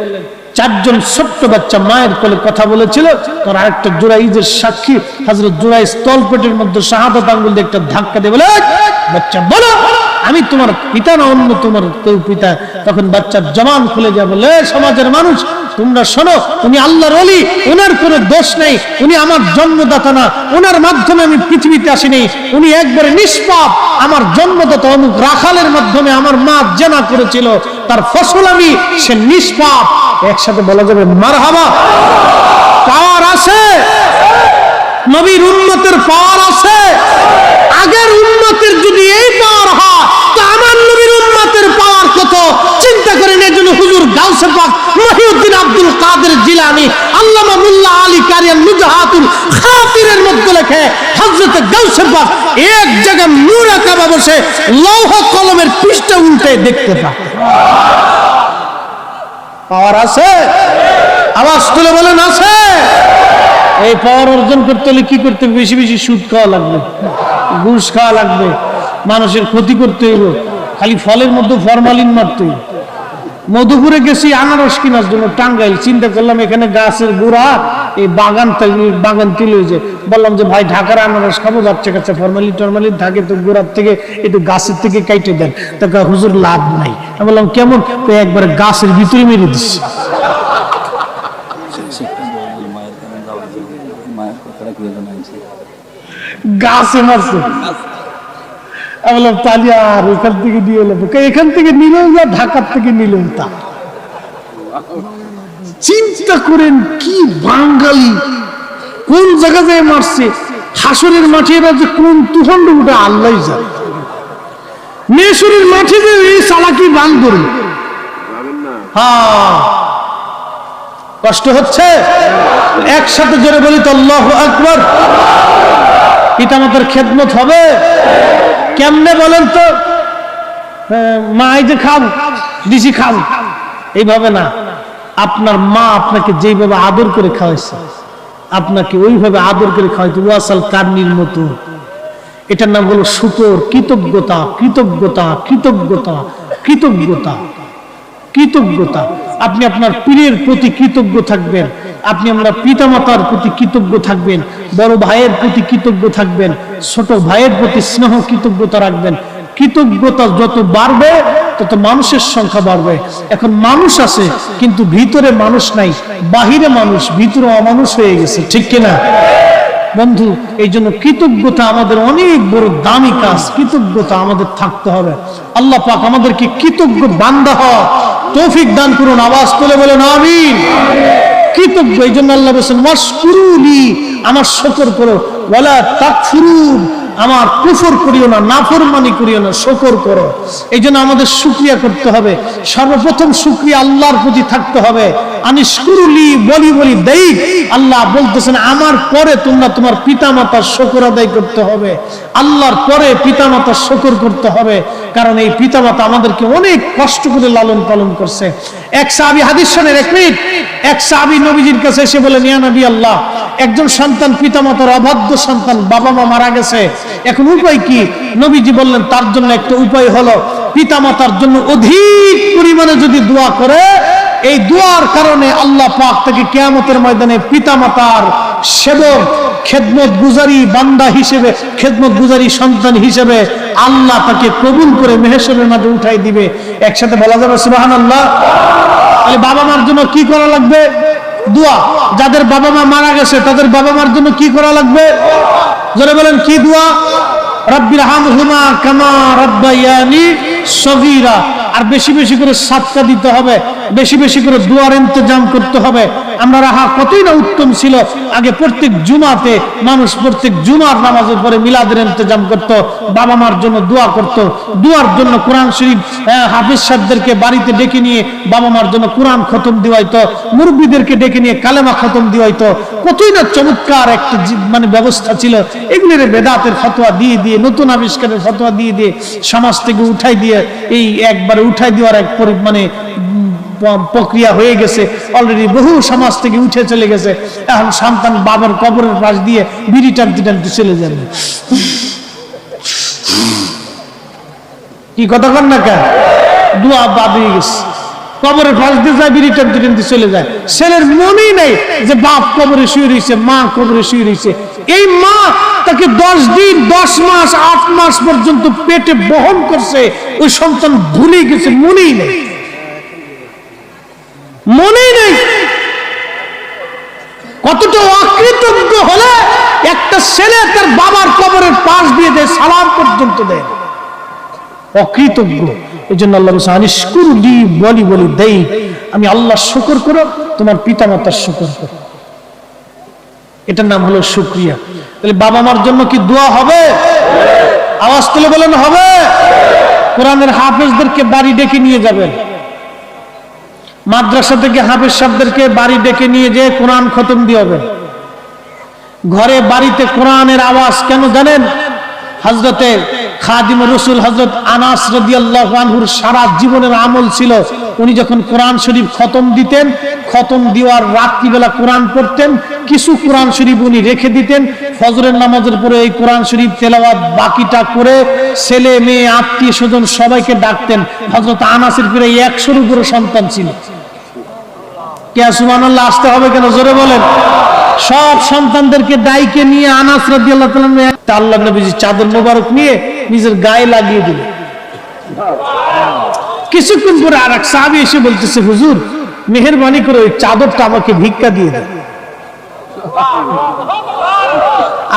4জন ছোট্ট বাচ্চা মায়ের কোলে কথা বলেছিল, তার আরেকটা জুরাইজের সাক্ষী। হযরত জুরাইজ তলপেটের মধ্যে শাহাদাত আঙ্গুল দিয়ে একটা ধাক্কা দিয়ে বলে, বাচ্চা বলো আমি তোমার পিতা না অন্য তোমার কেউ পিতা? তখন বাচ্চার জবান খুলে যায়, বলে, সমাজের মানুষ তোমরা শোনো, উনি আল্লাহর ওলি, ওনার কোনো দোষ নেই, উনি আমার জন্মদাতা না, ওনার মাধ্যমে আমি পৃথিবীতে আসিনি, উনি একবারে নিষ্পাপ। আমার জন্মদাতা অমুক রাখালের মাধ্যমে আমার মা জেনা করেছিল, তার ফসল আমি, সে নিষ্পাপ। একসাথে বলা যাবে মারহাবা। পাওয়ার আছে, নবীর উম্মতের পাওয়ার আছে। আগের উম্মতের যদি এই পাওয়ার হয়, তো আমার নবীর উম্মতের পাওয়ার কত চিন্তা করেন। এজন্য হুজুর গাউসে পাক মহিউদ্দিন আব্দুল কাদের জিলানী আল্লামা মুল্লা আলী কারিয়ান নুজহাতুল খাতিরের মধ্যে লেখে, হযরত গাউসে পাক এক জায়গায় মুরাকাবা বসে লৌহ কলমের পৃষ্ঠা উল্টে দেখতে পায়। পাওয়ার আছে? আওয়াজ তুলে বলেন আছে। এই পাওয়ার অর্জন করতে হলে কি করতে হবে? বেশি বেশি সুদ খাওয়া লাগবে, ঘুষ খাওয়া লাগবে, মানুষের ক্ষতি করতে হইব, খালি ফলের মধ্যে ফরমালিন মারতে হইব। মধুপুরে গেছি আনারস কেনার জন্য টাঙ্গাইল, চিন্তা করলাম এখানে গাছের গোড়া, এই বাগান তিল হয়েছে। বললাম যে ভাই ঢাকার আনারস খাবো, যাচ্ছে কাছে ফরমালিন থাকে, তো গোড়ার থেকে একটু গাছের থেকে কাইটে দেন। তা হুজুর লাভ নাই। আমি বললাম কেমন? তো একবারে গাছের ভিতরে মেরে দিচ্ছি। গাছে মারছে। আমি বললাম তাহলে আর ওখান থেকে নিয়ে এলাম, এখান থেকে নিলেও যা, ঢাকার থেকে নিলেও তা। চিন্তা করেন কি বাঙালি কোন জায়গায় মারছে। হাসরের মাঠে এরা যে কোন তুফান্ড উঠে আল্লাহ জানে। মেশরের মাঠে যে এই চালাকি বান ধরবে। হ্যাঁ, কষ্ট হচ্ছে। একসাথে জোরে বলি তো আল্লাহু আকবার। পিতামাতার খেদমত হবে কেমনে বলেন তো? মা এই যে খাও দিছি খাও, এইভাবে না। আপনার মা আপনাকে যেভাবে আদর করে খাওয়াইছে, আপনাকে ওইভাবে আদর করে খাওয়াইতে ওয়াসাল কার্নির মতো। এটার নাম হলো শুকর, কৃতজ্ঞতা, কৃতজ্ঞতা, কৃতজ্ঞতা, কৃতজ্ঞতা, কৃতজ্ঞতা। আপনি আপনার পীরের প্রতি কৃতজ্ঞ থাকবেন, আপনি আমরা পিতামাতার প্রতি কৃতজ্ঞ থাকবেন, বড় ভাইয়ের প্রতি কৃতজ্ঞ থাকবেন, ছোট ভাইয়ের প্রতি স্নেহ কৃতজ্ঞতা রাখবেন। কৃতজ্ঞতা যত বাড়বে তত মানুষের সংখ্যা বাড়বে। এখন মানুষ আছে কিন্তু ভিতরে মানুষ নাই, বাহিরে মানুষ, ভিতরে অমানুষ হয়ে গেছে, ঠিক কিনা বন্ধু? এই জন্য কৃতজ্ঞতা আমাদের অনেক বড় দামি কাজ। কৃতজ্ঞতা আমাদের থাকতে হবে। আল্লাহ পাক আমাদেরকে কৃতজ্ঞ বান্দা হওয়ার তৌফিক দান করুন। আওয়াজ তুলে বলেন আমিন। কৃতজ্ঞ, এই জন্য আল্লাহ বলেছেন ওয়াশকুরুলি, আমার শুকর করো, ওয়ালা তাকফুরুন, আমার কুফর করিও না, নাফরমানি করিও না, শুকর করো। এই জন্য আমাদের শুকরিয়া করতে হবে। সর্বপ্রথম শুকরিয়া আল্লাহর প্রতি থাকতে হবে। আনিশকুরুলি বলি বলি দেই, আল্লাহ বলতেছেন আমার পরে তোমরা তোমার পিতামাতার শুকর আদায় করতে হবে। আল্লাহর পরে পিতামাতার শুকর করতে হবে, কারণ এই পিতামাতা আমাদেরকে অনেক কষ্ট করে লালন পালন করছে। এক সাহাবী, হাদিস শোনেন, এক মিনিট, এক সাহাবী নবীজির কাছে এসে বলেন, ইয়া নবী আল্লাহ, একজন সন্তান পিতামাতার অবাধ্য সন্তান, বাবা মা মারা গেছে, এখন উপায় কি? নবীজি বললেন তার জন্য একটা উপায় হলো পিতামাতার জন্য অধিক পরিমাণে যদি দোয়া করে, এই দোয়ার কারণে আল্লাহ পাক তাকে কিয়ামতের ময়দানে পিতামাতার সেবক, খেদমত গুজারি বান্দা হিসেবে, খেদমত গুজারি সন্তান হিসেবে আল্লাহ তাকে কবুল করে মেহশরের মাঝে উঠাই দিবে। একসাথে বলা যাবে সুবহানাল্লাহ। তাহলে বাবা মার জন্য কি করা লাগবে? দোয়া। যাদের বাবা মা মারা গেছে তাদের বাবা মার জন্য কি করা লাগবে? জোরে বলেন কি দোয়া? রাব্বির হামহুমা কামা রাব্বায়ানি সগীরা। আর বেশি বেশি করে সাদকা দিতে হবে, বেশি বেশি করে দোয়ার ইন্তজাম করতে হবে। আমরা রাহা কতই না উত্তম ছিল, আগে প্রত্যেক জুমাতে মানুষ প্রত্যেক জুমার নামাজের পরে মিলাদের ইন্তজাম করত, বাবা মার জন্য দোয়া করত। দোয়ার জন্য কোরআন শরীফ হাফিজ সাহেবদেরকে বাড়িতে ডেকে নিয়ে বাবা মার জন্য কোরআন খতম দিওয়াইতো, মুরব্বীদেরকে ডেকে নিয়ে কালেমা খতম দিওয়াইতো। কতই না চমৎকার একটা মানে ব্যবস্থা ছিল। এগুলির বেদাতের ফতোয়া দিয়ে দিয়ে, নতুন আবিষ্কারের ফতোয়া দিয়ে দিয়ে, সমাজ থেকে উঠাই দিয়ে, এই একবারে উঠাই দেওয়ার এক মানে প্রক্রিয়া হয়ে গেছে। অলরেডি বহু সমাজ থেকে উঠে চলে গেছে। এখন সন্তান বাবার কবরের পাশ দিয়ে বিড়ি টানতে টানতে চলে যাবে। কি কথা কন না কেন? দোয়া বাদ হয়ে গেছে, কবরের পাশ দিয়ে যায়, বিড়ি টানতে টানতে চলে যায়। ছেলের মনেই নেই যে বাপ কবরে শুয়ে রয়েছে, মা কবরে শুয়ে রয়েছে। এই মা তাকে 10 দিন, 10 মাস, 8 মাস পর্যন্ত পেটে বহন করছে, ওই সন্তান ভুলে গেছে, মনেই নেই, মনেই নেই। কতটা অকৃতজ্ঞ হলে একটা ছেলে তার বাবার কবরের পাশ দিয়ে দেয়, সালাম পর্যন্ত দেয়। অকৃতজ্ঞ। এই জন্য আল্লাহ বলেছেন আনিশকুরুলি বলি বলি দেই, আমি আল্লাহ শুকর করো, তোমার পিতামাতার শুকর করো। এটার নাম হলো শুকরিয়া। তাহলে বাবা মার জন্য কি দোয়া হবে? আওয়াজ তুলে বলেন হবে। কোরআনের হাফেজদেরকে বাড়ি ডেকে নিয়ে যাবেন, মাদ্রাসা থেকে হাফেজ সাহেবদেরকে বাড়ি ডেকে নিয়ে যেয়ে কোরআন খতম দিয়ে হবে। ঘরে বাড়িতে কোরআনের আওয়াজ কেন জানেন? হযরতে খাদিম রাসূল হযরত আনাস রাদিয়াল্লাহু আনহুর সারা জীবনের আমল ছিল, উনি যখন কোরআন শরীফ খতম দিতেন, খতম দেওয়ার রাত্রিবেলা কোরআন পড়তেন, কিছু কোরআন শরীফ উনি রেখে দিতেন, ফজরের নামাজের পরে এই কোরআন শরীফ তেলাওয়াত বাকিটা করে ছেলে মেয়ে আত্মীয় স্বজন সবাইকে ডাকতেন। হযরত আনাসের পরে 100-এর উপরে সন্তান ছিল। কে সুবহানাল্লাহ আসতে হবে কেন? জোরে বলেন। সব সন্তানদেরকে ডাইকে নিয়ে আনাস রাদিয়াল্লাহু তাআলা আল্লাহর নবীজি চাদর মোবারক নিয়ে নিজের গায়ে লাগিয়ে দিলেন। কিছুক্ষণ পরে আরেক সাহাবী এসে বলতেছে, হুজুর মেহেরবানি করে ওই চাদরটা আমাকে ভিক্ষা দিয়ে দেন।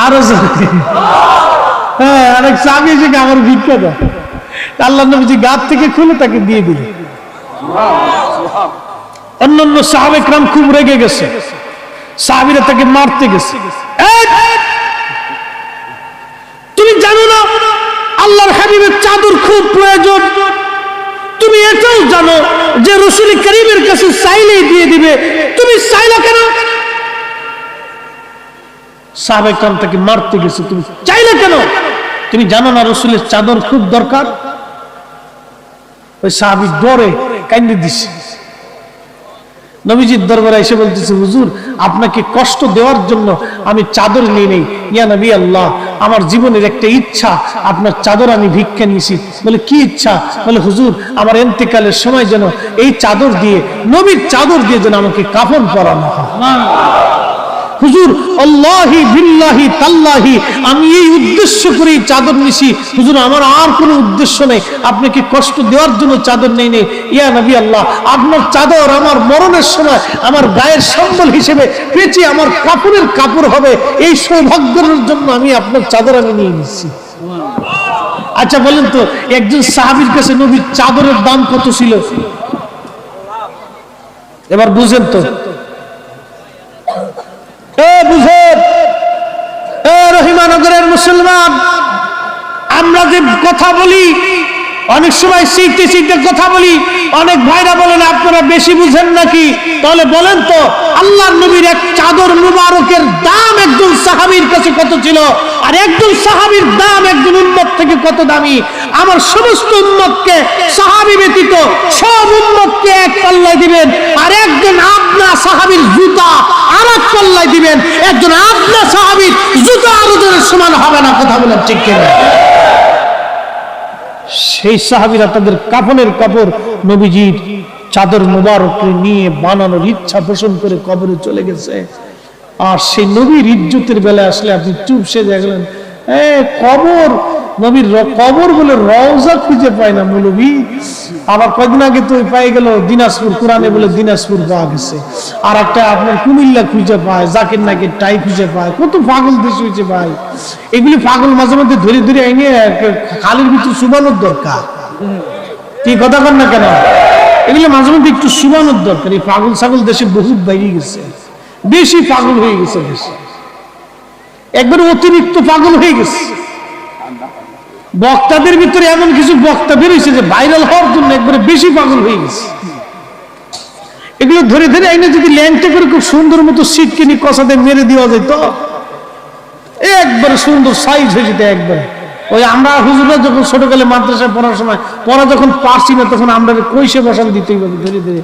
আরো হ্যাঁ, আরেক সাহাবী এসে আমার ভিক্ষা দেন। আল্লাহর নবীজি গাছ থেকে খুলে তাকে দিয়ে দিলেন। অন্যান্য সাহাবে کرام খুব রেগে গেছে, সাহাবীরা তাকে মারতে গেছে। তুমি জানো না আল্লাহর হাবিবের চাদর খুব প্রয়োজন? তুমি এটাও জানো যে রাসূল করিমের কাছে চাইলেই দিয়ে দিবে, তুমি চাইলা কেন? সাহাবে کرام তাকে মারতে গেছে, তুমি চাইলে কেন? তুমি জানো না রাসূলের চাদর খুব দরকার? ওই সাহাবী ডরে কাঁদে দিছে। নবীজির দরবারে এসে বলতেছে, হুজুর আপনাকে কষ্ট দেওয়ার জন্য আমি চাদর নিয়ে নেই। ইয়া নবী আল্লাহ, আমার জীবনের একটা ইচ্ছা, আপনার চাদর আমি ভিক্ষা নিয়েছি। বলে কি ইচ্ছা? বলে হুজুর আমার ইন্তেকালের সময় যেন এই চাদর দিয়ে, নবীর চাদর দিয়ে যেন আমাকে কাফন পরানো হয়। হুজুর আল্লাহি বিল্লাহি তাল্লাহি আমি এই উদ্দেশ্য করে চাদর নিছি হুজুর, আমার আর কোনো উদ্দেশ্য নেই, আপনাকে কষ্ট দেওয়ার জন্য চাদর নেই। ইয়া নবী আল্লাহ, আপনার চাদর আমার মরণের সময় আমার গায়ের সম্বল হিসেবে পেঁচে আমার কাপড়ের কাপড় হবে, এই সৌভাগ্যের জন্য আমি আপনার চাদর আমি নিয়ে নিচ্ছি। আচ্ছা বলেন তো, একজন সাহাবীর কাছে নবীর চাদরের দাম কত ছিল? এবার বুঝেন তো, বুঝেন রহিমানগরের মুসলমান, আমরা যে কথা বলি অনেক সময় শিখতে শিখতে কথা বলি, অনেক ভাইরা বলেন আপনারা বেশি বুঝেন নাকি? তাহলে বলেন তো, আল্লাহর নবীর এক চাদর মুবারকের দাম একজন সাহাবীর কাছে কত ছিল, আর একজন সাহাবীর দাম একজন উম্মত থেকে কত দামি? আমার সমস্ত উম্মতকে সাহাবী ব্যতীত সব উম্মতকে এক পাল্লায় দিবেন, আর একজন আপনা সাহাবীর জুতা আর এক পাল্লায় দিবেন, একজন আপনা সাহাবীর জুতা আর ওজনের সমান হবে না। কথা বলেন ঠিক কিনা? সেই সাহাবীরা তাদের কাফনের কাপড় নবীজির চাদর মুবারক নিয়ে বানানোর ইচ্ছা পোষণ করে কবরে চলে গেছে। আর সেই নবীর ইজ্জতের বেলায় আসলে আপনি চুপ সেজে গেলেন, কবর নবীর কবর বলে রওজা খুঁজে পায় না মৌলভী। আবার কয়েকদিন আগে তো পাই গেল দিনাজপুর, কোরআনে বলে দিনাজপুর পাওয়া গেছে, আর একটা আপনার কুমিল্লা খুঁজে পায়, জাকির নাকির টাই খুঁজে পায়, কত পাগল দেশ হয়েছে ভাই। এগুলি পাগল মাঝে মধ্যে ধরে ধরে এনে খালের ভিতরে শুবানোর দরকার। কি কথা কন না কেন? এগুলো মাঝে মধ্যে একটু শুবানোর দরকার। এই পাগল ছাগল দেশে বহুত বাইরে গেছে, বেশি পাগল হয়ে গেছে দেশে, একবার অতিরিক্ত পাগল হয়ে গেছে। বক্তাদের ভিতরে এমন কিছু বক্তা বেরিয়েছে যে ভাইরাল হওয়ার জন্য একবারে বেশি পাগল হয়ে গেছে। এগুলো ধরে ধরে আইনে যদি ল্যাংটা করে খুব সুন্দর মতো সিট কিনে কষাতে মেরে দেওয়া যেত, একবারে সুন্দর সাইজ হয়ে যেত একবারে। ওই আমরা হুজুরা যখন ছোটকালে মাদ্রাসায় পড়ার সময় পড়া যখন পারছি না, তখন আমরা কইসে বসান দিতেই হবে ধরে ধরে।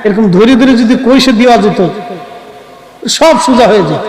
এরকম ধরে ধরে যদি কইসে দেওয়া যেত, সব সোজা হয়ে যেত।